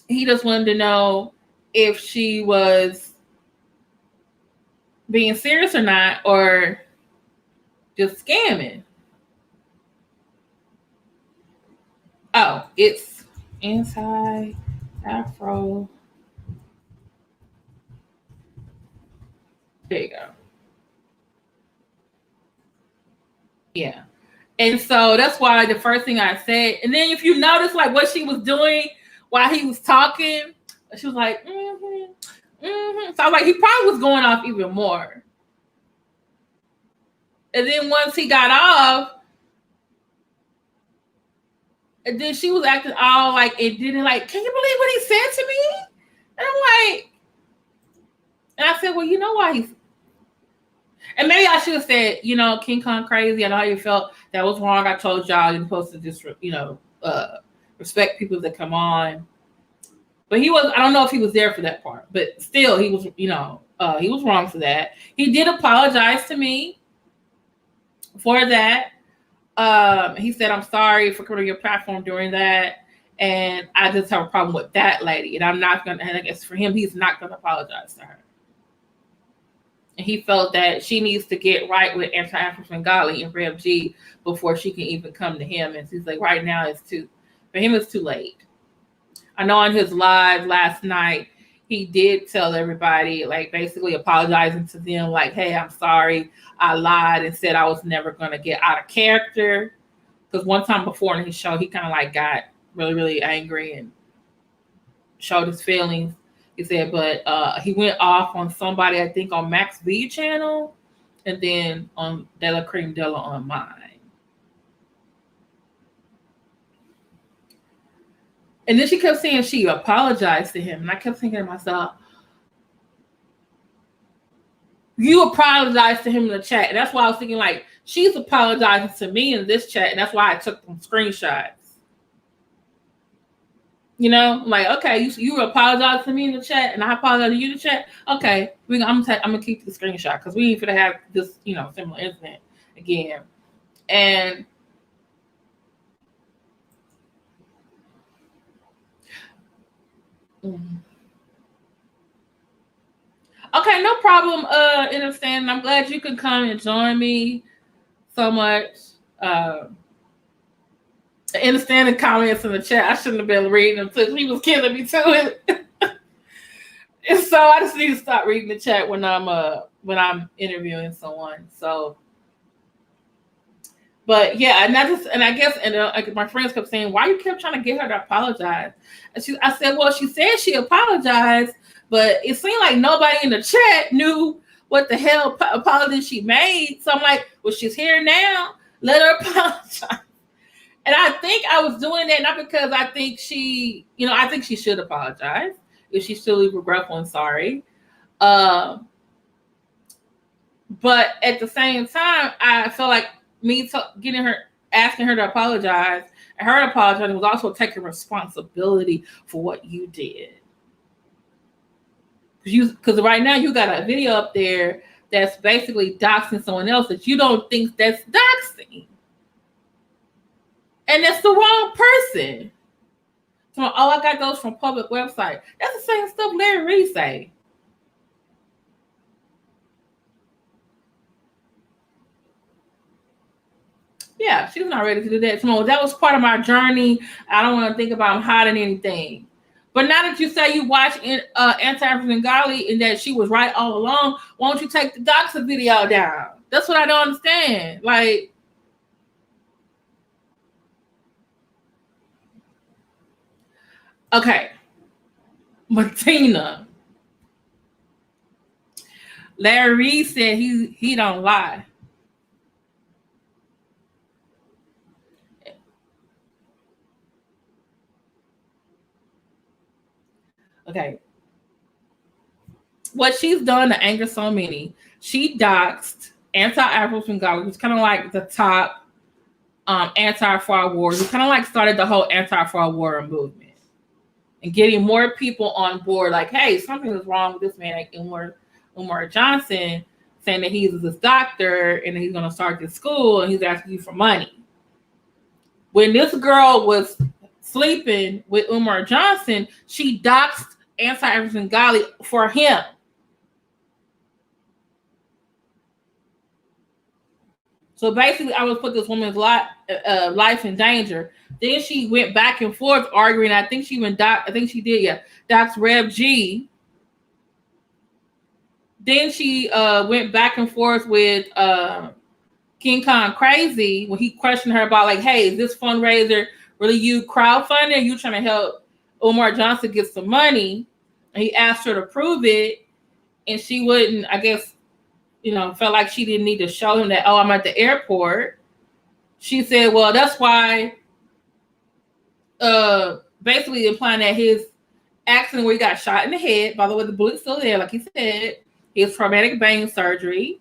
he just wanted to know if she was being serious or not, or just scamming. Oh, it's Afro. There you go. Yeah. And so that's why the first thing I said, and then if you notice like what she was doing while he was talking, she was like, mm-hmm, mm-hmm. So I was like, he probably was going off even more. And then once he got off, and then she was acting all like it didn't like, can you believe what he said to me? And I'm like, and I said, well, you know why he's, And maybe I should have said, King Kong crazy. I know how you felt. That was wrong. I told y'all you're supposed to just, respect people that come on. But I don't know if he was there for that part. But still, he was, he was wrong for that. He did apologize to me for that. He said, I'm sorry for coming to your platform during that. And I just have a problem with that lady. And I'm not going to, and I guess for him, he's not going to apologize to her. And he felt that she needs to get right with Anti-Afro Svengali and Rev G before she can even come to him. And he's like, right now for him, it's too late. I know on his live last night, he did tell everybody, like basically apologizing to them, like, hey, I'm sorry. I lied and said I was never going to get out of character. Because one time before in his show, he kind of like got really, really angry and showed his feelings. He said, but he went off on somebody, I think on Max V channel, and then on DeLaCremeDeLa on mine. And then she kept saying she apologized to him. And I kept thinking to myself, you apologized to him in the chat. And that's why I was thinking, like, she's apologizing to me in this chat. And that's why I took them screenshots. Like, okay, you apologize to me in the chat, and I apologize to you in the chat. Okay, I'm gonna keep the screenshot because we ain't gonna have this, similar incident again. And okay, no problem. Understand. I'm glad you could come and join me so much. Understand the comments in the chat. I shouldn't have been reading them too. He was killing me too. And so I just need to stop reading the chat when I'm interviewing someone. So, but yeah, and I guess my friends kept saying, why you kept trying to get her to apologize? And I said, well, she said she apologized, but it seemed like nobody in the chat knew what the hell apology she made. So I'm like, well, she's here now. Let her apologize. And I think I was doing that not because I think I think she should apologize if she's still regretful and sorry. But at the same time, I felt like asking her to apologize, and her apologizing was also taking responsibility for what you did. Because right now you got a video up there that's basically doxing someone else that you don't think that's doxing. And that's the wrong person. So, I got those from public website. That's the same stuff Larry Reed say. Yeah, she's not ready to do that. So that was part of my journey. I don't want to think about hiding anything. But now that you say you watch Anti-Afro Svengali and that she was right all along, why don't you take the doxer video down? That's what I don't understand. Like, okay, Martina. Larry Reed said he don't lie. Okay. What she's done to anger so many, she doxed Anti-Afro Svengali, who's kind of like the top anti-fraud warrior, who kind of like started the whole anti-fraud warrior movement. And getting more people on board, like, hey, something is wrong with this man, like Umar Johnson, saying that he's this doctor and he's going to start this school and he's asking you for money. When this girl was sleeping with Umar Johnson, she doxed Anti-Afro Svengali for him. So basically, I would put this woman's life in danger. Then she went back and forth arguing. I think she doxed Rev G. Then she went back and forth with King Kong Crazy when he questioned her about, like, hey, is this fundraiser really you crowdfunding? Are you trying to help Umar Johnson get some money? And he asked her to prove it, and she wouldn't, I guess, felt like she didn't need to show him that, I'm at the airport. She said, well, that's why, basically implying that his accident where he got shot in the head, by the way, the bullet's still there, like he said, his traumatic brain surgery.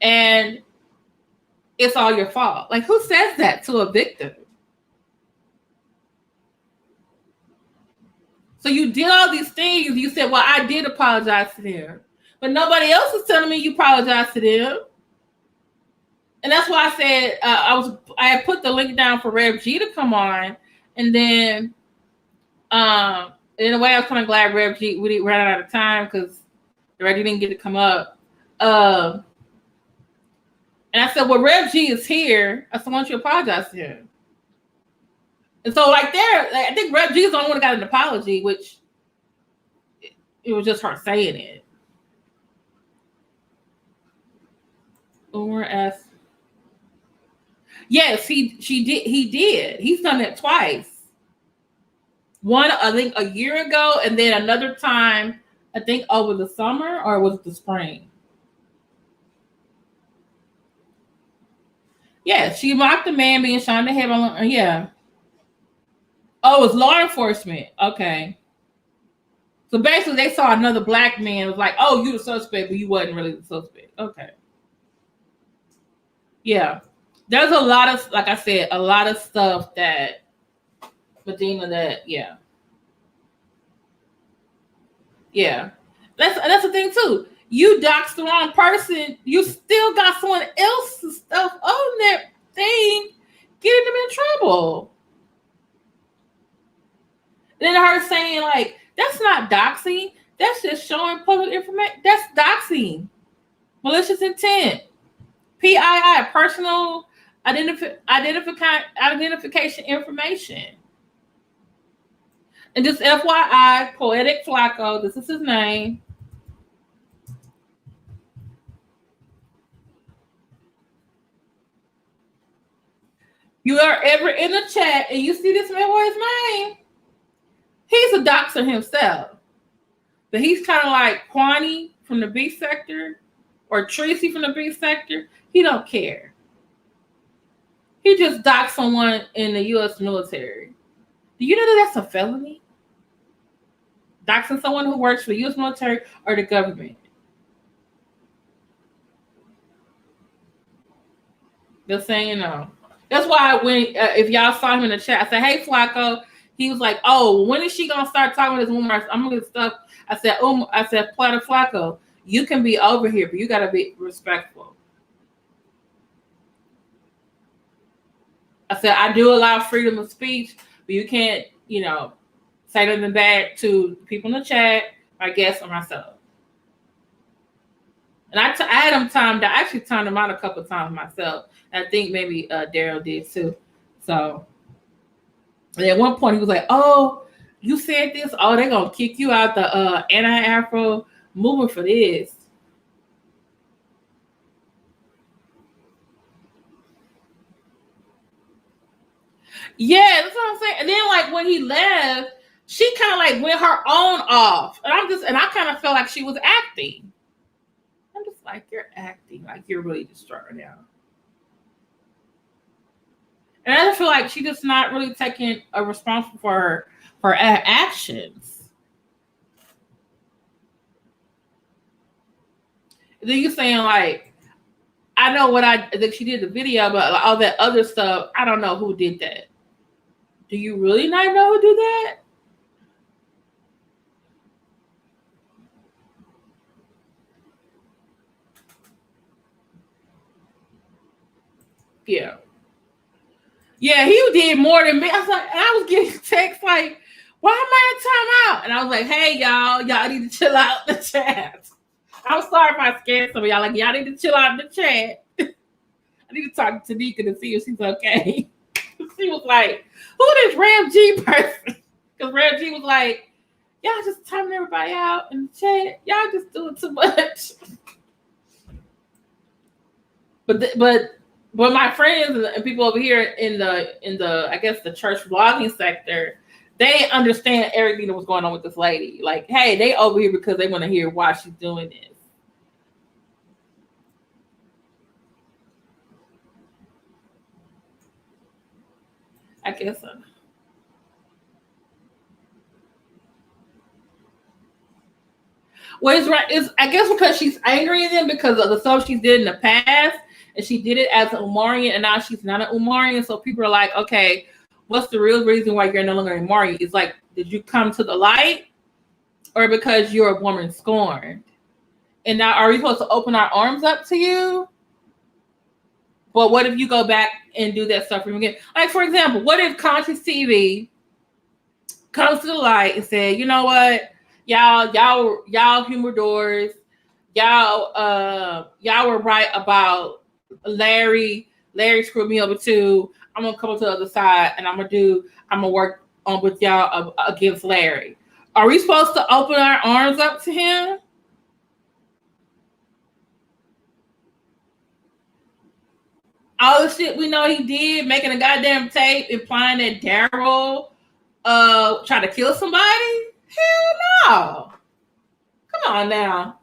and it's all your fault. Like, who says that to a victim? So you did all these things. You said, well, I did apologize to them. But nobody else is telling me you apologize to them. And that's why I said I had put the link down for Rev G to come on. And then in a way I was kind of glad Rev G we ran out of time because Rev G didn't get to come up. And I said, well, Rev G is here. I said, why don't you apologize to him? And so like there, I think Rev G is the only one that got an apology, which it was just her saying it. Umar asked. Yes, he did. He's done it twice. One, I think, a year ago, and then another time, I think, over the summer, or was it the spring? Yeah, she mocked the man being shot in the head. Yeah. Oh, it was law enforcement. Okay. So basically, they saw another black man. It was like, oh, you the suspect, but you wasn't really the suspect. Okay. Yeah. There's a lot of, like I said, a lot of stuff that Medina yeah. That's the thing too. You doxed the wrong person. You still got someone else's stuff on that thing, getting them in trouble. And then her saying like, that's not doxing. That's just showing public information. That's doxing. Malicious intent. PII, personal identification information. And just FYI, Poetic Flacco, this is his name. You are ever in the chat and you see this man with his name, he's a doxer himself. But he's kind of like Kwani from the B sector or Tracy from the B sector. He don't care. He just doxed someone in the U.S. military. Do you know that that's a felony? Doxing someone who works for the U.S. military or the government. Just saying, you know. That's why when if y'all saw him in the chat, I said, "Hey, Flacco." He was like, "Oh, when is she gonna start talking to this woman? I'm gonna get stuff." I said, "Platter Flacco, you can be over here, but you gotta be respectful." I said, "I do allow freedom of speech, but you can't, you know, say nothing bad to people in the chat, my guests, or myself." And I had him timed. I actually timed him out a couple of times myself. I think maybe Daryl did too. So and at one point he was like, "Oh, you said this. Oh, they're gonna kick you out the anti-Afro movement for this." Yeah, that's what I'm saying. And then like when he left, she kind of like went her own off, and I kind of felt like she was acting. I'm just like, you're acting like you're really distraught right now. And I feel like she's just not really taking a responsible for her actions. And then you're saying like, I know what that she did the video, but all that other stuff, I don't know who did that. Do you really not know who did that? Yeah. Yeah, he did more than me. I was like, and I was getting texts like, why am I in timeout? And I was like, hey, y'all need to chill out in the chat. I'm sorry if I scared some of y'all. Like, y'all need to chill out in the chat. I need to talk to Tanika to see if she's okay. She was like, who this Ram G person? Because Ram G was like, y'all just timing everybody out in the chat. Y'all just doing too much. But my friends and people over here in the I guess the church vlogging sector, they understand everything that was going on with this lady. Like, hey, they over here because they want to hear why she's doing this. I guess so. Well, it's right. It's I guess because she's angry at them because of the stuff she did in the past, and she did it as an Umarian, and now she's not an Umarian. So people are like, okay, what's the real reason why you're no longer an Umarian? It's like, did you come to the light, or because you're a woman scorned? And now, are we supposed to open our arms up to you? But what if you go back and do that stuff again? Like, for example, what if Conscious TV comes to the light and say, you know what, y'all humidors, y'all were right about Larry. Larry screwed me over too. I'm gonna come to the other side and I'm gonna work on with y'all against Larry. Are we supposed to open our arms up to him? All the shit we know he did, making a goddamn tape implying that Daryl tried to kill somebody? Hell no. Come on now.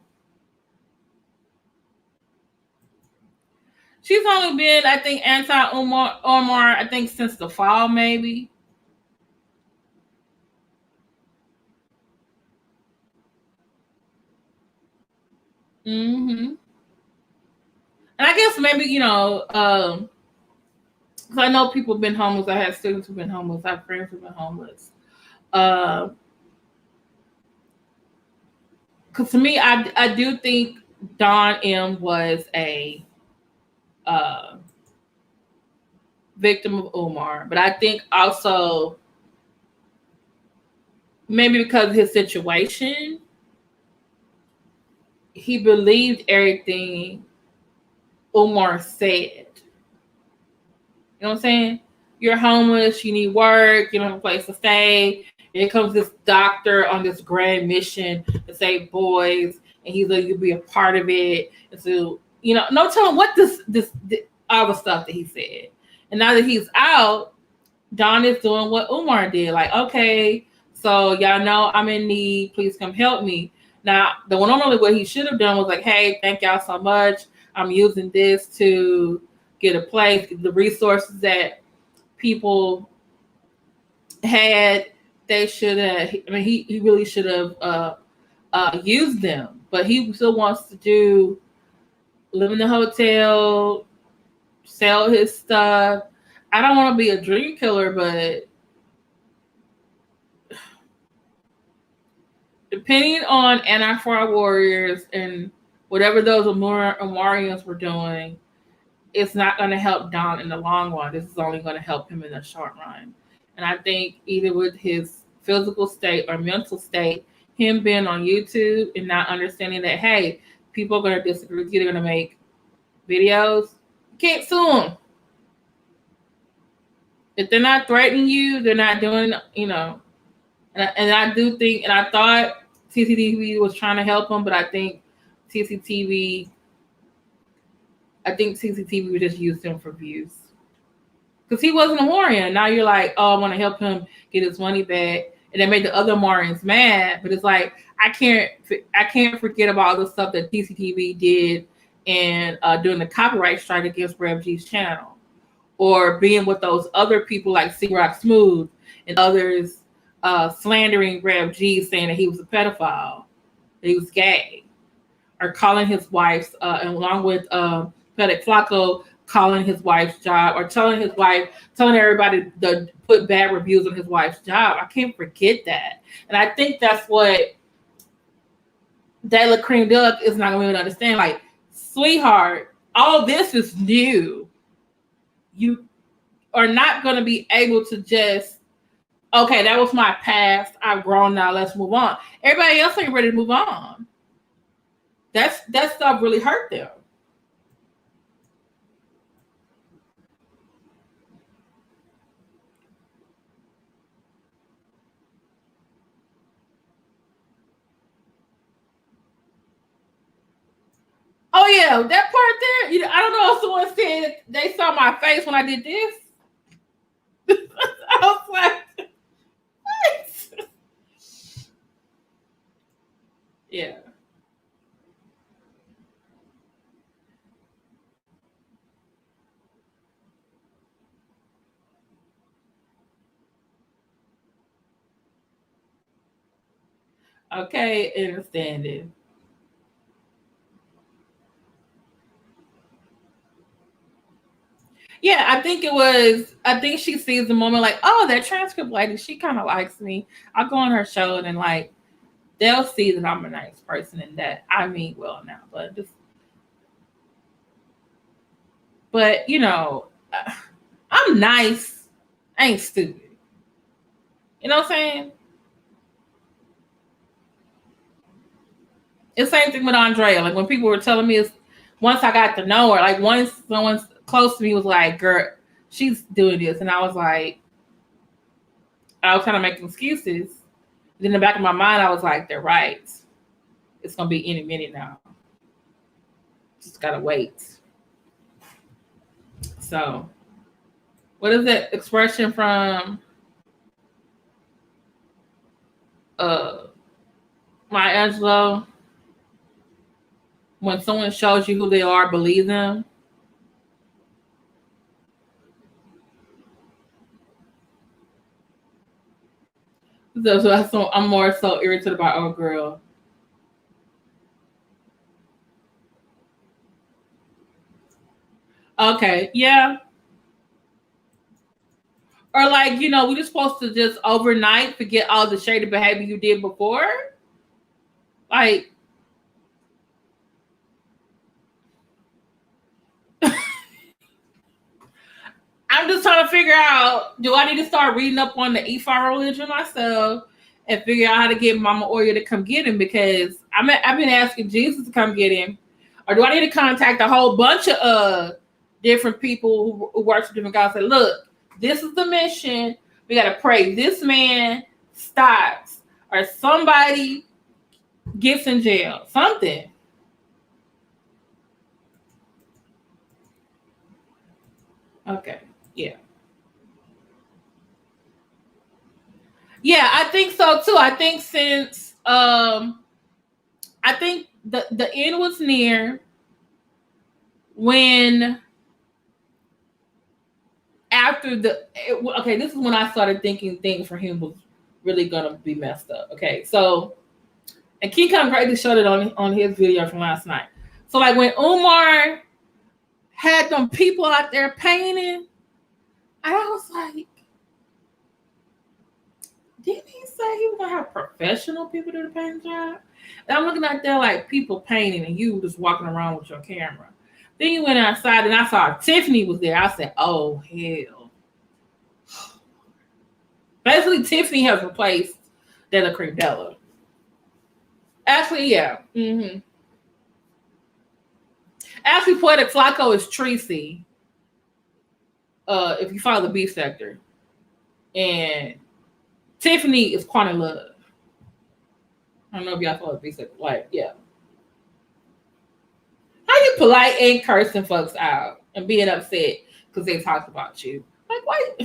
She's only been, I think, anti-Umar, I think, since the fall, maybe. Mm-hmm. And I guess maybe, because I know people have been homeless. I have students who've been homeless. I have friends who've been homeless. Because to me, I do think Don M was a victim of Umar, but I think also maybe because of his situation, he believed everything Umar said. You know what I'm saying? You're homeless, you need work, you don't have a place to stay. Here comes this doctor on this grand mission to save boys, and he's like, you'll be a part of it. And so, no telling what this all the stuff that he said. And now that he's out, Don is doing what Umar did. Like, okay, so y'all know I'm in need. Please come help me. Now, normally what he should have done was like, hey, thank y'all so much. I'm using this to get a place. The resources that people had, they should have. I mean, he really should have used them. But he still wants to live in the hotel, sell his stuff. I don't want to be a dream killer, but depending on Anti-Fraud Warriors and whatever those Omarians were doing, it's not going to help Don in the long run. This is only going to help him in the short run. And I think either with his physical state or mental state, him being on YouTube and not understanding that, hey, people are going to disagree with you, they're going to make videos, you can't sue them. If they're not threatening you, they're not doing, and I do think, and I thought CCTV was trying to help him, but I think CCTV would just use him for views. Because he wasn't a Morian. Now you're like, oh, I want to help him get his money back. And they made the other Morians mad. But it's like, I can't forget about all the stuff that CCTV did and doing the copyright strike against Rev G's channel. Or being with those other people like C Rock Smooth and others slandering Rev G, saying that he was a pedophile, that he was gay. Or calling his wife's, and along with Fedek Flacco, calling his wife's job, or telling everybody to put bad reviews on his wife's job. I can't forget that. And I think that's what DeLaCremeDeLa is not going to really understand. Like, sweetheart, all this is new. You are not going to be able to just, okay, that was my past. I've grown now. Let's move on. Everybody else ain't ready to move on. That stuff really hurt them. Oh yeah, that part there. I don't know if someone said they saw my face when I did this. I was like, what? Yeah. Okay, understand it. Yeah, I think she sees the moment like, oh, that transcript lady, she kind of likes me. I'll go on her show and then like they'll see that I'm a nice person and that I mean well now. But you know, I'm nice. I ain't stupid. You know what I'm saying? It's the same thing with Andrea. Like when people were telling me, once I got to know her, like once someone close to me was like, "Girl, she's doing this," and I was like, I was kind of making excuses. Then in the back of my mind, I was like, "They're right. It's gonna be any minute now. Just gotta wait." So, what is that expression from? Uh, Maya Angelou. When someone shows you who they are, believe them. So I'm more so irritated about old girl. Okay, yeah. Or like, you know, we just supposed to just overnight forget all the shady behavior you did before. Like, I'm just trying to figure out, do I need to start reading up on the Ifa religion myself and figure out how to get Mama Oya to come get him? Because I've been asking Jesus to come get him. Or do I need to contact a whole bunch of different people who work for different gods? Say, look, this is the mission. We got to pray this man stops or somebody gets in jail. Something. Okay. Yeah. Yeah, I think so too. I think since I think the end was near when after okay, this is when I started thinking things for him was really gonna be messed up. Okay, so and King Kong greatly showed it on his video from last night. So like when Umar had them people out there painting, I was like, didn't he say he was gonna have professional people do the painting job? And I'm looking out there like people painting and you just walking around with your camera. Then you went outside and I saw Tiffany was there. I said, oh hell. Basically, Tiffany has replaced DeLaCremeDeLa. Actually, yeah. Mm-hmm. Actually, Poetic Flacco is Tracy. If you follow the beef sector. And Tiffany is Quantum Love. I don't know if y'all follow the beef sector. Like, yeah. How you polite and cursing folks out and being upset because they talked about you? Like, why?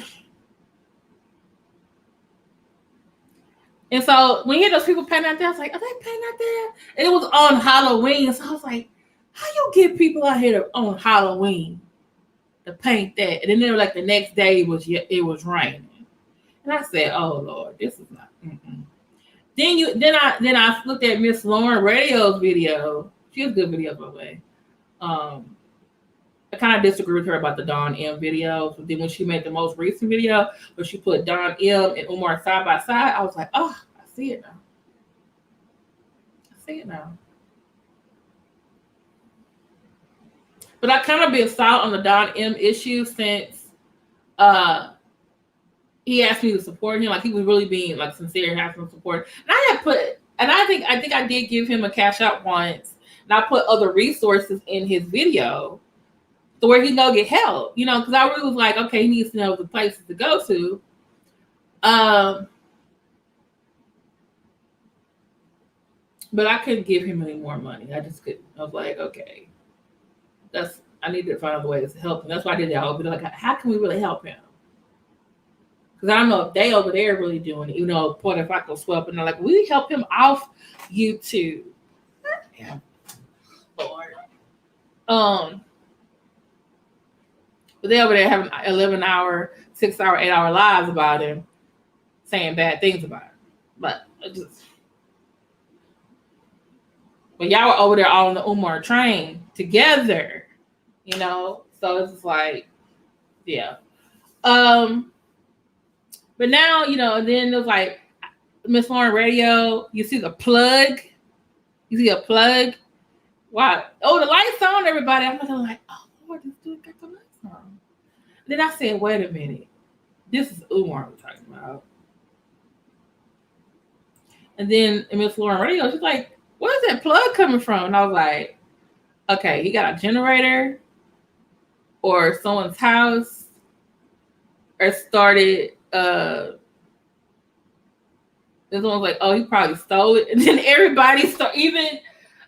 And so when you hear those people painting out there, I was like, are they painting out there? And it was on Halloween. So I was like, how you get people out here on Halloween to paint that? And then they were like the next day it was raining. And I said, oh Lord, this is not. Mm-mm. Then I looked at Miss Lauren Radio's video. She has good videos, by the way. I kind of disagree with her about the Don M video. But then when she made the most recent video where she put Don M and Umar side by side, I was like, oh, I see it now. I see it now. But I kind of been silent on the Don M issue since he asked me to support him. Like he was really being like sincere and having support. And I think I did give him a cash out once. And I put other resources in his video to where he can go get help, you know, because I really was like, okay, he needs to know the places to go to. But I couldn't give him any more money. I just couldn't. I was like, okay, I needed to find other ways to help him. That's why I did that whole video. Like, how can we really help him? Because I don't know if they over there really doing it. You know, Puerto Rico swell, and they're like, we help him off YouTube. Yeah. Lord. But they over there having 11-hour, 6-hour, 8-hour lives about him, saying bad things about him. But y'all were over there all on the Umar train together, you know. So it's just like, Yeah. But now, you know, and then there's like Miss Lauren Radio. You see the plug. You see a plug. Wow. Oh, the lights on, everybody. I'm looking like, oh, Lord, this dude got the lights on. Then I said, wait a minute. This is Umar we're talking about. And then Miss Lauren Radio, she's like, where's that plug coming from? And I was like, okay, he got a generator or someone's house or started this one was like, oh, he probably stole it. And then everybody started, even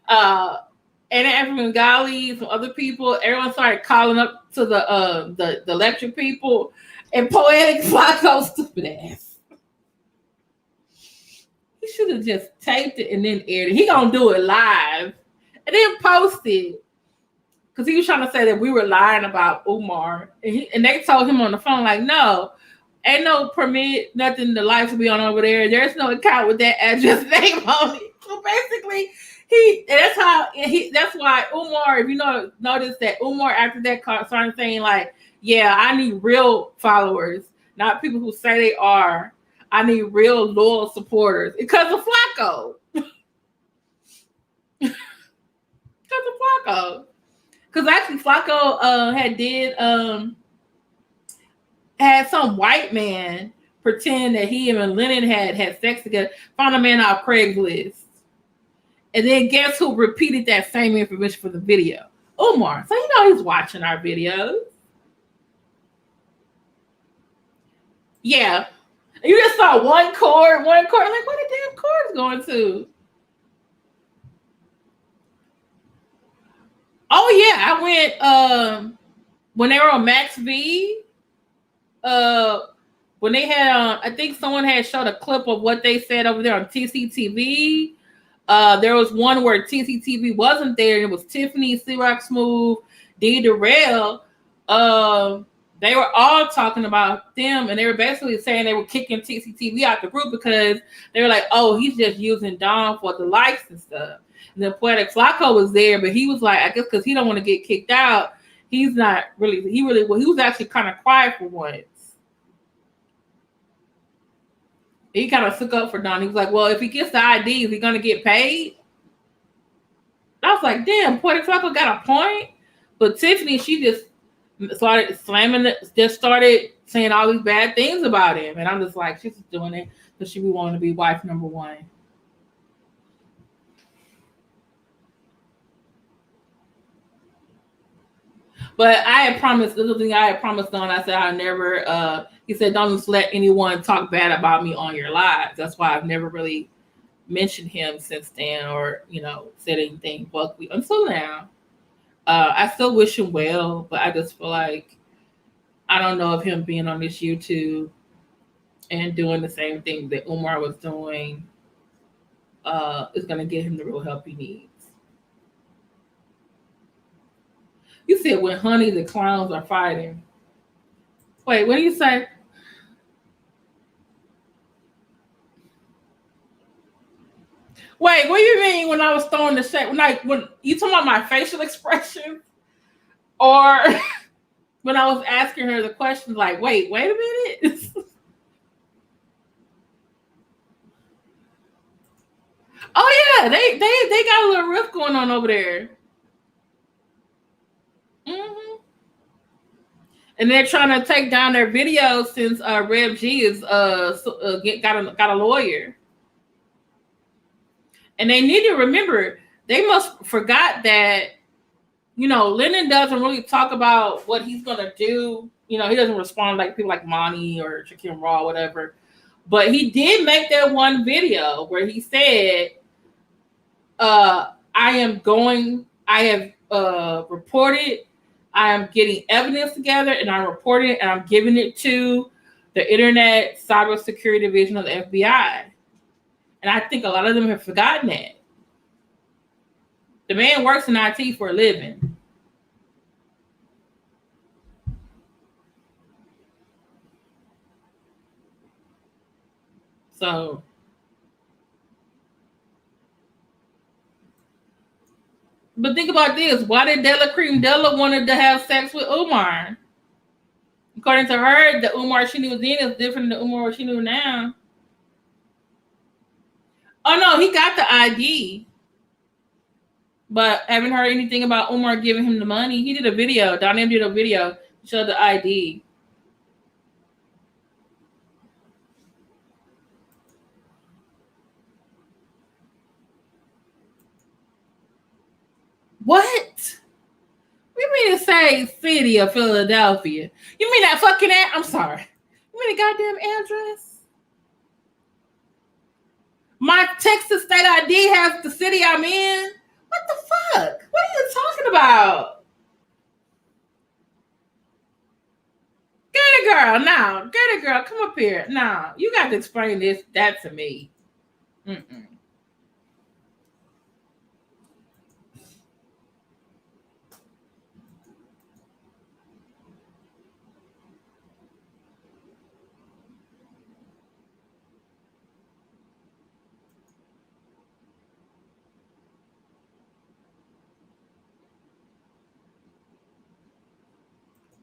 and Svengalis, some other people, everyone started calling up to the electric people, and Poetic Flacco, stupid ass. He should have just taped it and then aired it. He gonna do it live and then post it. Because he was trying to say that we were lying about Umar. And they told him on the phone, like, no, ain't no permit, nothing, the lights will be on over there. There's no account with that address name on it. So basically, that's why Umar, if you notice that Umar after that started saying, like, yeah, I need real followers, not people who say they are. I need real loyal supporters because of Flacco. Because of Flacco. Because actually Flacco had some white man pretend that he and Lenon had sex together, found a man off Craigslist. And then guess who repeated that same information for the video? Umar. So you know he's watching our videos. Yeah. You just saw one cord. Like, where the damn cord is going to? Oh yeah, I went when they were on Max V. When they had I think someone had showed a clip of what they said over there on TCTV. There was one where TCTV wasn't there, and it was Tiffany, C-Rock Smooth, D Darrell. They were all talking about them, and they were basically saying they were kicking TCTV out the group because they were like, oh, he's just using Dom for the likes and stuff. And then Poetic Flacco was there, but he was like, I guess because he don't want to get kicked out, he's not really, he was actually kind of quiet for once. He kind of took up for Don. He was like, well, if he gets the ID, is he going to get paid? I was like, damn, Poetic Flacco got a point. But Tiffany, she just started slamming it, just started saying all these bad things about him. And I'm just like, she's just doing it because she be wanting to be wife number one. But I had promised, the little thing I had promised Don, I said I never, he said, don't just let anyone talk bad about me on your lives. That's why I've never really mentioned him since then or, said anything ugly until now. I still wish him well, but I just feel like I don't know if him being on this YouTube and doing the same thing that Umar was doing is going to get him the real help he needs. You said when Honey the clowns are fighting. Wait, what do you say? Wait, what do you mean when I was throwing the shit? When you talking about my facial expression? Or when I was asking her the questions, like, wait a minute. Oh yeah, they got a little rift going on over there. Mm-hmm. And they're trying to take down their videos since Rev G is got a lawyer. And they need to remember, they must forgot that, Lenon doesn't really talk about what he's gonna do. He doesn't respond like people like Monty or Shaquille Raw, whatever. But he did make that one video where he said, I have reported, I am getting evidence together, and I'm reporting it, and I'm giving it to the Internet Cybersecurity Division of the FBI. And I think a lot of them have forgotten that. The man works in IT for a living. So, but think about this. Why did DeLaCremeDeLa wanted to have sex with Umar? According to her, the Umar she knew then is different than the Umar she knew now. Oh no, he got the ID. But haven't heard anything about Umar giving him the money. He did a video. Donnie did a video to show the ID. What? You mean to say city of Philadelphia? You mean that fucking I'm sorry. You mean the goddamn address? My Texas state ID has the city I'm in. What the fuck? What are you talking about? Get it, girl. Now, get it, girl. Come up here. Now, you got to explain that to me. Mm-mm.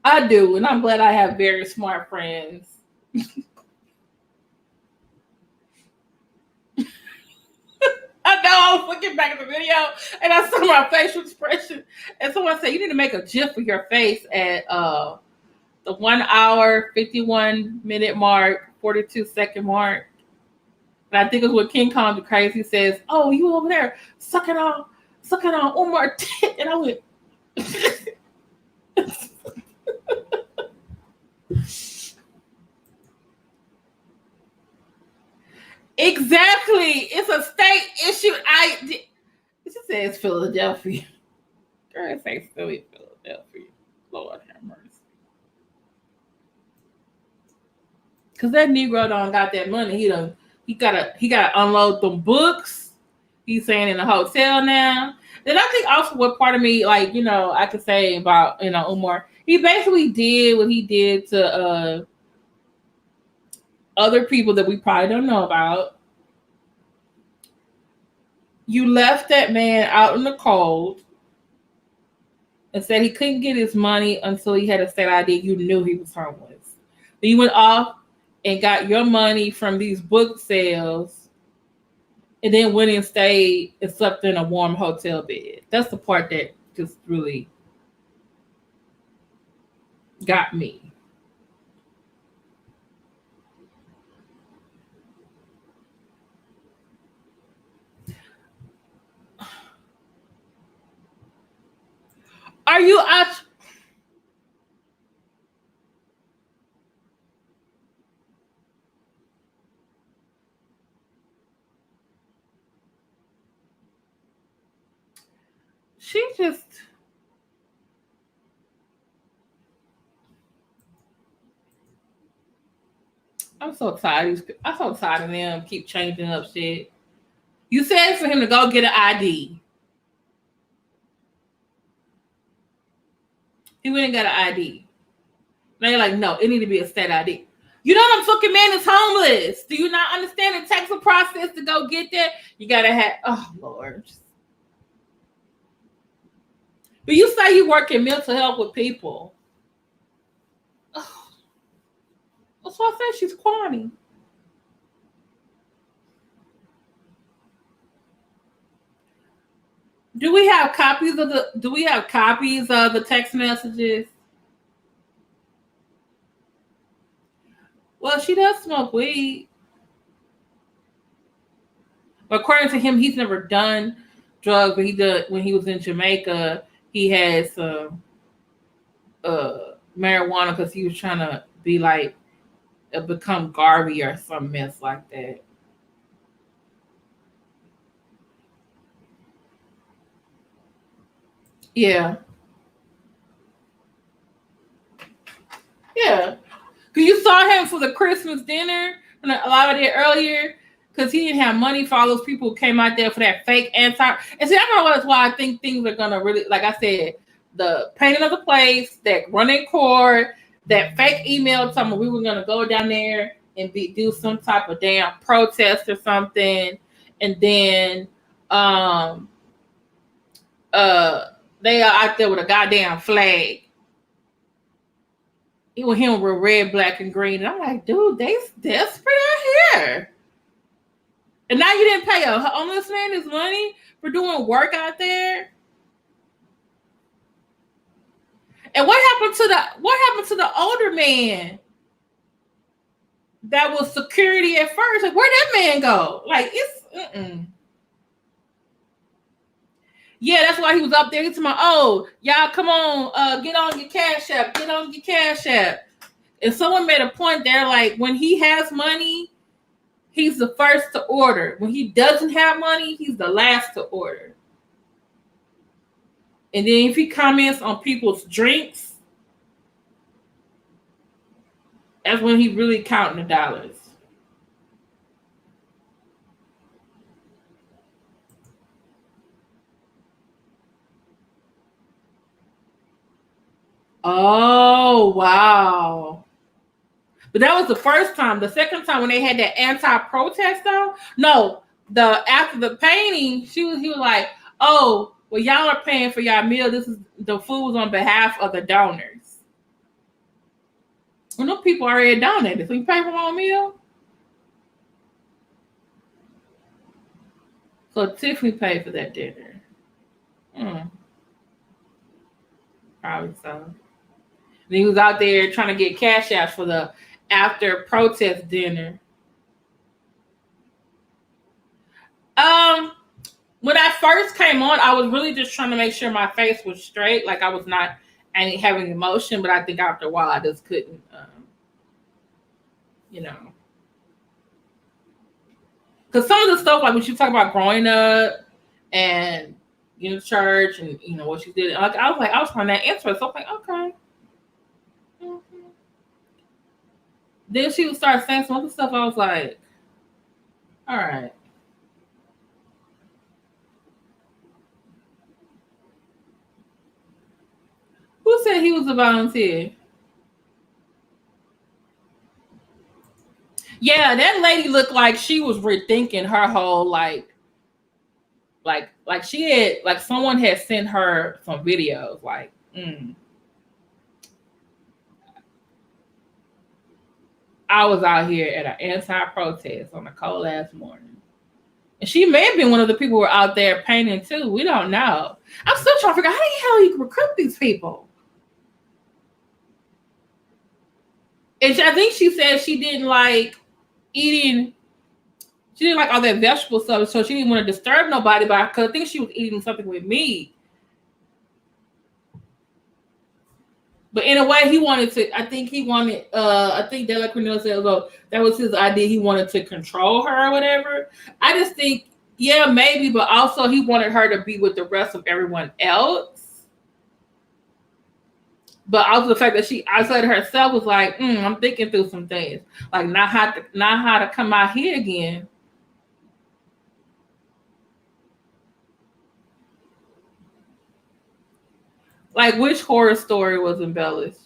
I do, and I'm glad I have very smart friends. I know I was looking back at the video and I saw my facial expression, and someone said you need to make a GIF of your face at the 1 hour 51-minute mark, 42-second mark. And I think it's what King Kong the Crazy says, "Oh, you over there sucking on Umar tit," and I went. Exactly. It's a state issued ID. It just says Philadelphia. Girl, it says Philadelphia. Lord have mercy. Cause that Negro don't got that money. He gotta unload them books. He's saying in the hotel now. Then I think also what part of me, like, I could say about, Umar, he basically did what he did to other people that we probably don't know about. You left that man out in the cold and said he couldn't get his money until he had a state ID. You knew he was homeless. Then you went off and got your money from these book sales and then went and stayed and slept in a warm hotel bed. That's the part that just really got me. Are you out? She just. I'm so tired. I'm so tired of them keep changing up shit. You said for him to go get an ID. He went and got an ID. Now you're like, no, it need to be a state ID. You know them fucking man is homeless. Do you not understand it takes a process to go get there? You gotta have, oh Lord. But you say you work in mental health with people. Oh, that's why I said she's corny. Do we have copies of the text messages? Well, she does smoke weed. But according to him, he's never done drugs, but when he was in Jamaica, he had some marijuana because he was trying to be like become Garvey or some mess like that. Yeah. Yeah. Because you saw him for the Christmas dinner and a lot of it earlier because he didn't have money for all those people who came out there for that fake anti. And see, I don't know that's why I think things are going to really, like I said, the painting of the place, that running court, that fake email telling me we were going to go down there and do some type of damn protest or something. And then they are out there with a goddamn flag. with him with red, black, and green. And I'm like, dude, they desperate out here. And now you didn't pay a homeless man his money for doing work out there. And what happened to the older man that was security at first? Like, where'd that man go? Like, it's Yeah, that's why he was up there. He's my, oh, y'all, come on, get on your Cash App, get on your Cash App. And someone made a point there, like, when he has money, he's the first to order. When he doesn't have money, he's the last to order. And then if he comments on people's drinks, that's when he really counting the dollars. Oh, wow. But that was the first time. The second time when they had that anti-protest though, no, after the painting, he was like, oh, well, y'all are paying for y'all meal. This is the food was on behalf of the donors. Well, no people already donated, so you pay for my meal. So Tiffany paid for that dinner. Probably so. And he was out there trying to get cash out for the after protest dinner. When I first came on, I was really just trying to make sure my face was straight, like I was not having emotion. But I think after a while, I just couldn't, because some of the stuff, like when she talked about growing up and church and what she did, like I was finding that interesting. So I'm like, okay. Mm-hmm. Then she would start saying some other stuff. I was like, all right. Who said he was a volunteer? Yeah, that lady looked like she was rethinking her whole like she had, like someone had sent her some videos like I was out here at an anti-protest on a cold ass morning. And she may have been one of the people who were out there painting too. We don't know. I'm still trying to figure out how the hell you recruit these people. And I think she said she didn't like eating. She didn't like all that vegetable stuff, so she didn't want to disturb nobody. But I think she was eating something with meat. But in a way, he wanted to. I think DeLaCremeDeLa said, "Well, that was his idea. He wanted to control her or whatever." I just think, yeah, maybe, but also he wanted her to be with the rest of everyone else. But also the fact that she isolated herself was like, I'm thinking through some things, like not how to come out here again. Like, which horror story was embellished?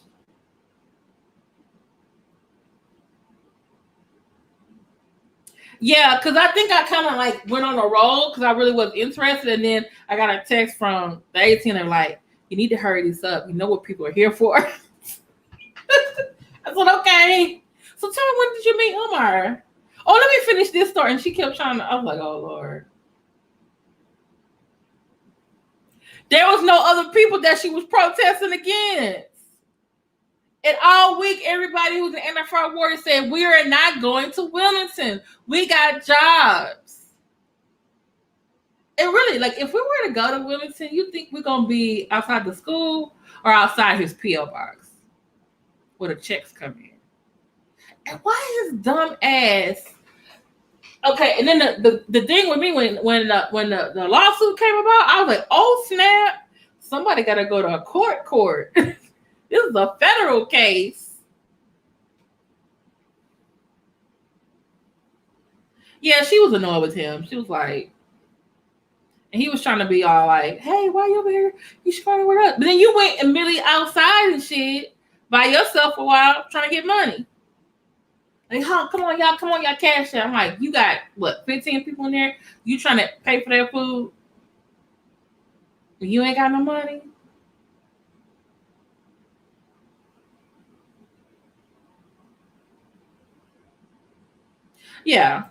Yeah, because I think I kind of like went on a roll because I really was interested, and then I got a text from the 18 and like, you need to hurry this up. You know what people are here for. I said, okay. So tell me, when did you meet Umar? Oh, let me finish this story. And she kept trying to, I was like, oh Lord. There was no other people that she was protesting against. And all week, everybody who's an anti-fraud warrior said, we are not going to Wilmington. We got jobs. And really, like, if we were to go to Wilmington, you think we're going to be outside the school or outside his P.O. box where the checks come in? And why his dumb ass? Okay, and then the thing with me, when the lawsuit came about, I was like, oh, snap. Somebody got to go to a court. This is a federal case. Yeah, she was annoyed with him. She was like, and he was trying to be all like, hey, why you over here? You should probably work up. But then you went immediately outside and shit by yourself for a while trying to get money. Like, huh, come on, y'all, cash out. I'm like, you got, what, 15 people in there? You trying to pay for their food? You ain't got no money? Yeah,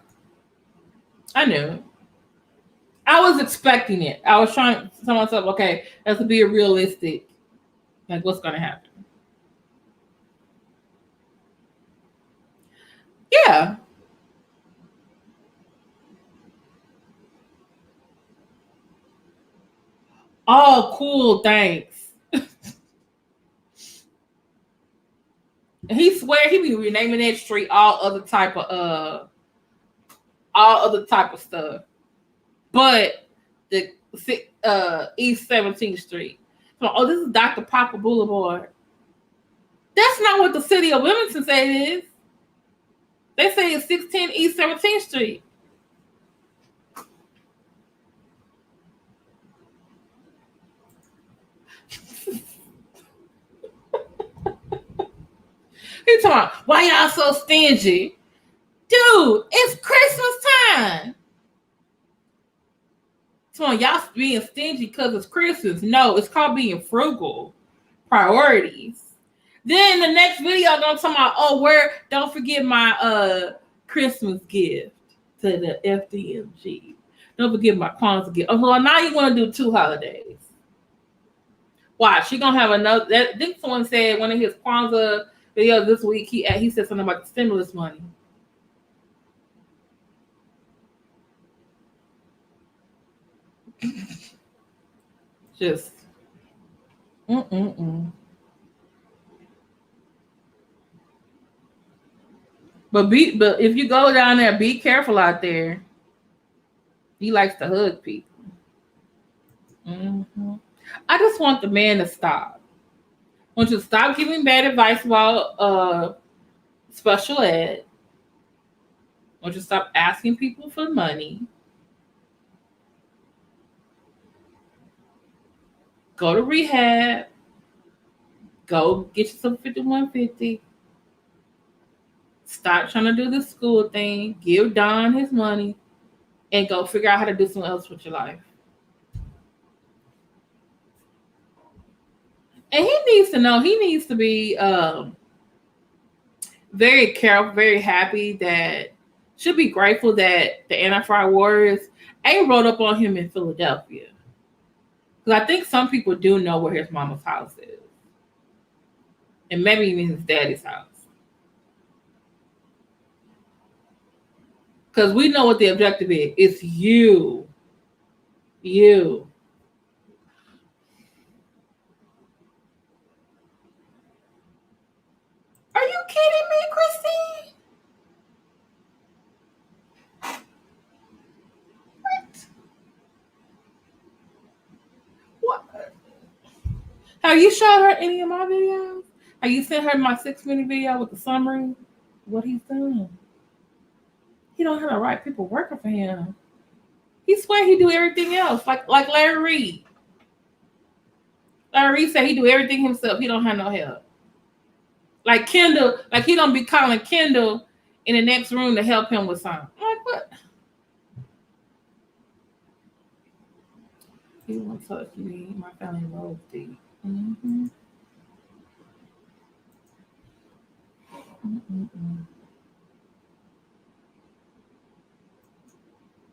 I knew. I was expecting it. I was trying to tell myself, okay, that's to be a realistic, like what's gonna happen. Yeah. Oh, cool. Thanks. He swear he be renaming that street all other type of stuff. But the East 17th Street. So, oh, this is Dr. Papa Boulevard. That's not what the city of Wilmington say it is. They say it's 16 East 17th Street. He talking about, why y'all so stingy? Dude, it's Christmas time. So y'all being stingy because it's Christmas. No, it's called being frugal. Priorities. Then the next video gonna talk about, oh, don't forget my Christmas gift to the FDMG. Don't forget my Kwanzaa gift. Oh, well, now you want to do 2 holidays. Watch, she gonna have another. I think someone said one of his Kwanzaa videos this week. He said something about the stimulus money. Just, mm. But if you go down there, be careful out there. He likes to hug people. Mm-hmm. I just want the man to stop. I want you to stop giving bad advice about special ed. I want you to stop asking people for money. Go to rehab. Go get you some 5150. Stop trying to do the school thing. Give Don his money. And go figure out how to do something else with your life. And he needs to know, he needs to be very careful, very happy should be grateful that the anti-fraud warriors ain't rolled up on him in Philadelphia. Because I think some people do know where his mama's house is. And maybe even his daddy's house. Because we know what the objective is. It's you. You. Are you kidding me, Christine? What? Have you showed her any of my videos? Have you sent her my 6-minute video with the summary? What he's done? He don't have the right people working for him. He swear he do everything else, like Larry Reed. Larry Reed said he do everything himself. He don't have no help. Like Kendall, like he don't be calling Kendall in the next room to help him with something. Like what? He won't touch me. My family rolls deep. Mm-hmm. Mm-mm-mm.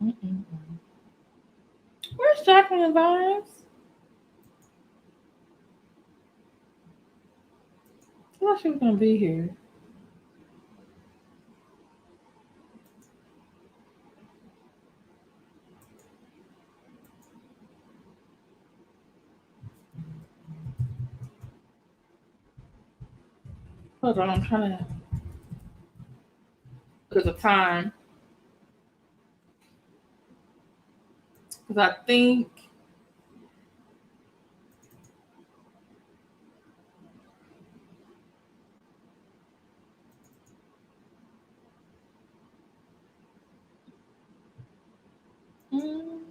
Mm-mm-mm. Where's Jacqueline Vibes? I thought she was gonna be here. Hold on, I'm trying to look at the time. Because I think mm,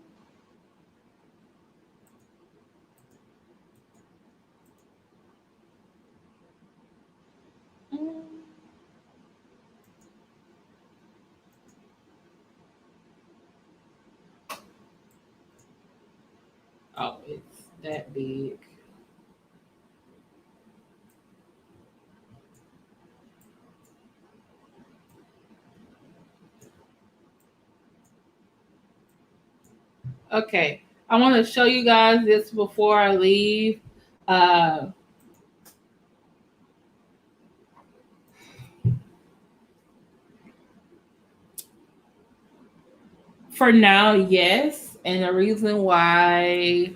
mm. Oh, it's that big. Okay, I want to show you guys this before I leave. For now, yes, and the reason why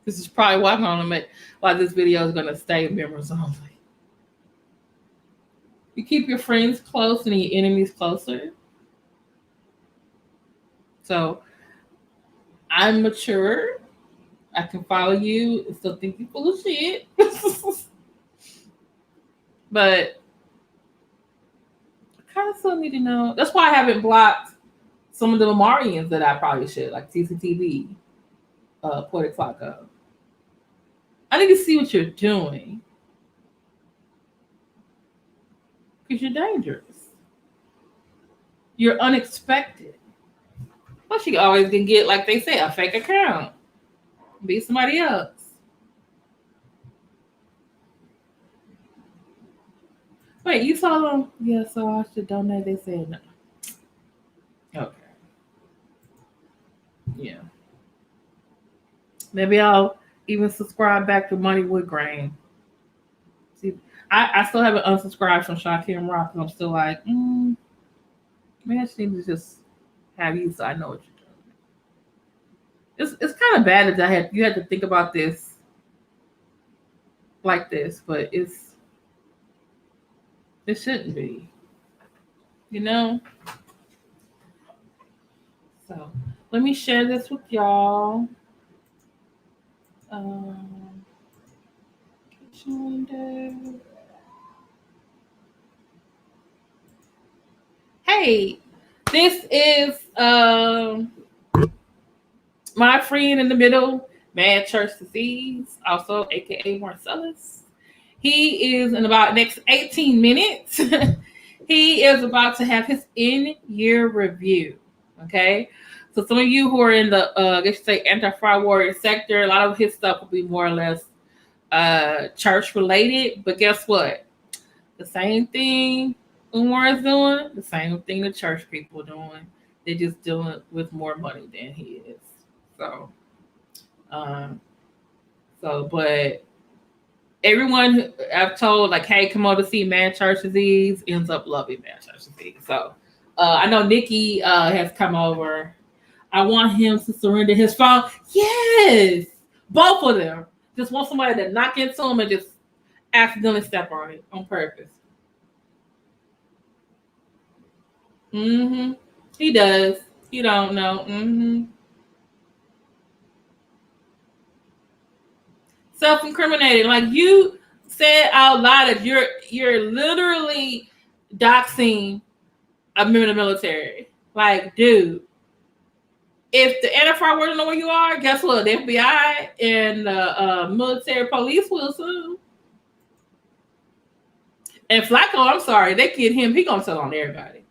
this is probably why I'm gonna make why this video is gonna stay members only. You keep your friends close and your enemies closer. So I'm mature. I can follow you and still think you're full of shit. But I kind of still need to know. That's why I haven't blocked some of the Umarians that I probably should, like TCTV, Puerto Flaco. I need to see what you're doing. Because you're dangerous. You're unexpected. Plus, you always can get, like they say, a fake account. Be somebody else. Wait, you saw them? Yeah, so I should donate. They said no. Okay. Yeah. Maybe I'll even subscribe back to Money Wood Grain. See, I still haven't unsubscribed from Shakim Rock because I'm still like, maybe I just need to just have you so I know what you're doing. It's kind of bad that you had to think about this like this, but it shouldn't be. You know? So let me share this with y'all. Hey, this is my friend in the middle, Mad Church Disease, also aka Marcellus. He is in about next 18 minutes. He is about to have his in-year review. Okay. So some of you who are in the I guess you say anti-fraud warrior sector, a lot of his stuff will be more or less church related. But guess what? The same thing Umar is doing, the same thing the church people are doing. They're just doing it with more money than he is. But everyone I've told, like, hey, come on to see Man Church Disease, ends up loving Man Church Disease. So I know Nikki has come over. I want him to surrender his phone. Yes, both of them. Just want somebody to knock into him and just accidentally step on it on purpose. He does. You don't know. Self-incriminating. Like, you said out loud that you're literally doxing a member of the military. Like, dude, if the anti-fraud were to know where you are, guess what? The FBI and the military police will soon. And Flacco, I'm sorry, they get him. He gonna tell on everybody.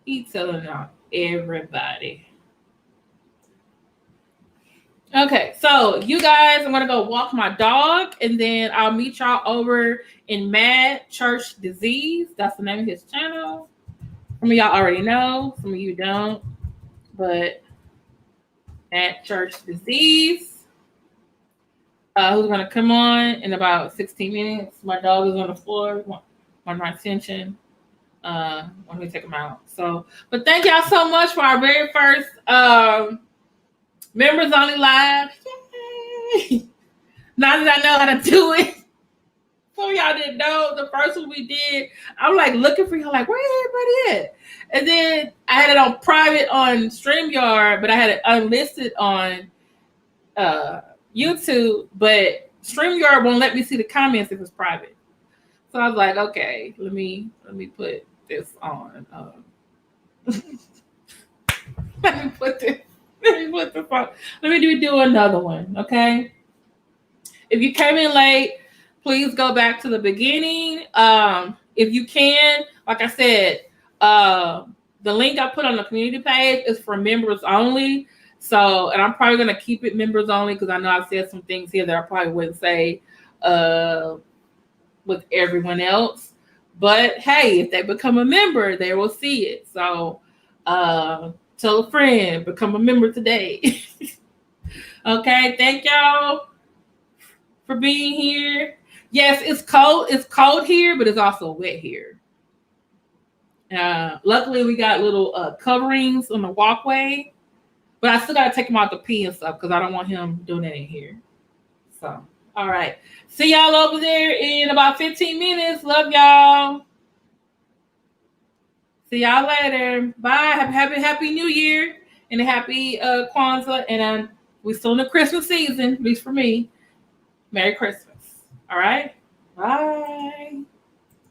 He's telling on everybody. Okay, so you guys, I'm gonna go walk my dog, and then I'll meet y'all over in Mad Church Disease. That's the name of his channel. Some of y'all already know, some of you don't, but Mad Church Disease. Who's gonna come on in about 16 minutes? My dog is on the floor, want my attention. Let me take him out. So, but thank y'all so much for our very first members only live. Yay! Now that I know how to do it. Some of y'all didn't know the first one we did. I'm like looking for y'all, like, where everybody at? And then I had it on private on StreamYard, but I had it unlisted on YouTube. But StreamYard won't let me see the comments if it's private. So I was like, okay, let me put this on. Let me put this on. Let me do another one, okay? If you came in late, please go back to the beginning. If you can, like I said, the link I put on the community page is for members only. So, and I'm probably going to keep it members only because I know I've said some things here that I probably wouldn't say with everyone else. But hey, if they become a member, they will see it. So tell a friend, become a member today. Okay, thank y'all for being here. Yes, it's cold. It's cold here, but it's also wet here. Luckily, we got little coverings on the walkway, but I still got to take him out to pee and stuff because I don't want him doing that in here. So, all right. See y'all over there in about 15 minutes. Love y'all. See y'all later. Bye. Happy New Year and a happy Kwanzaa. And we're still in the Christmas season, at least for me. Merry Christmas. All right. Bye.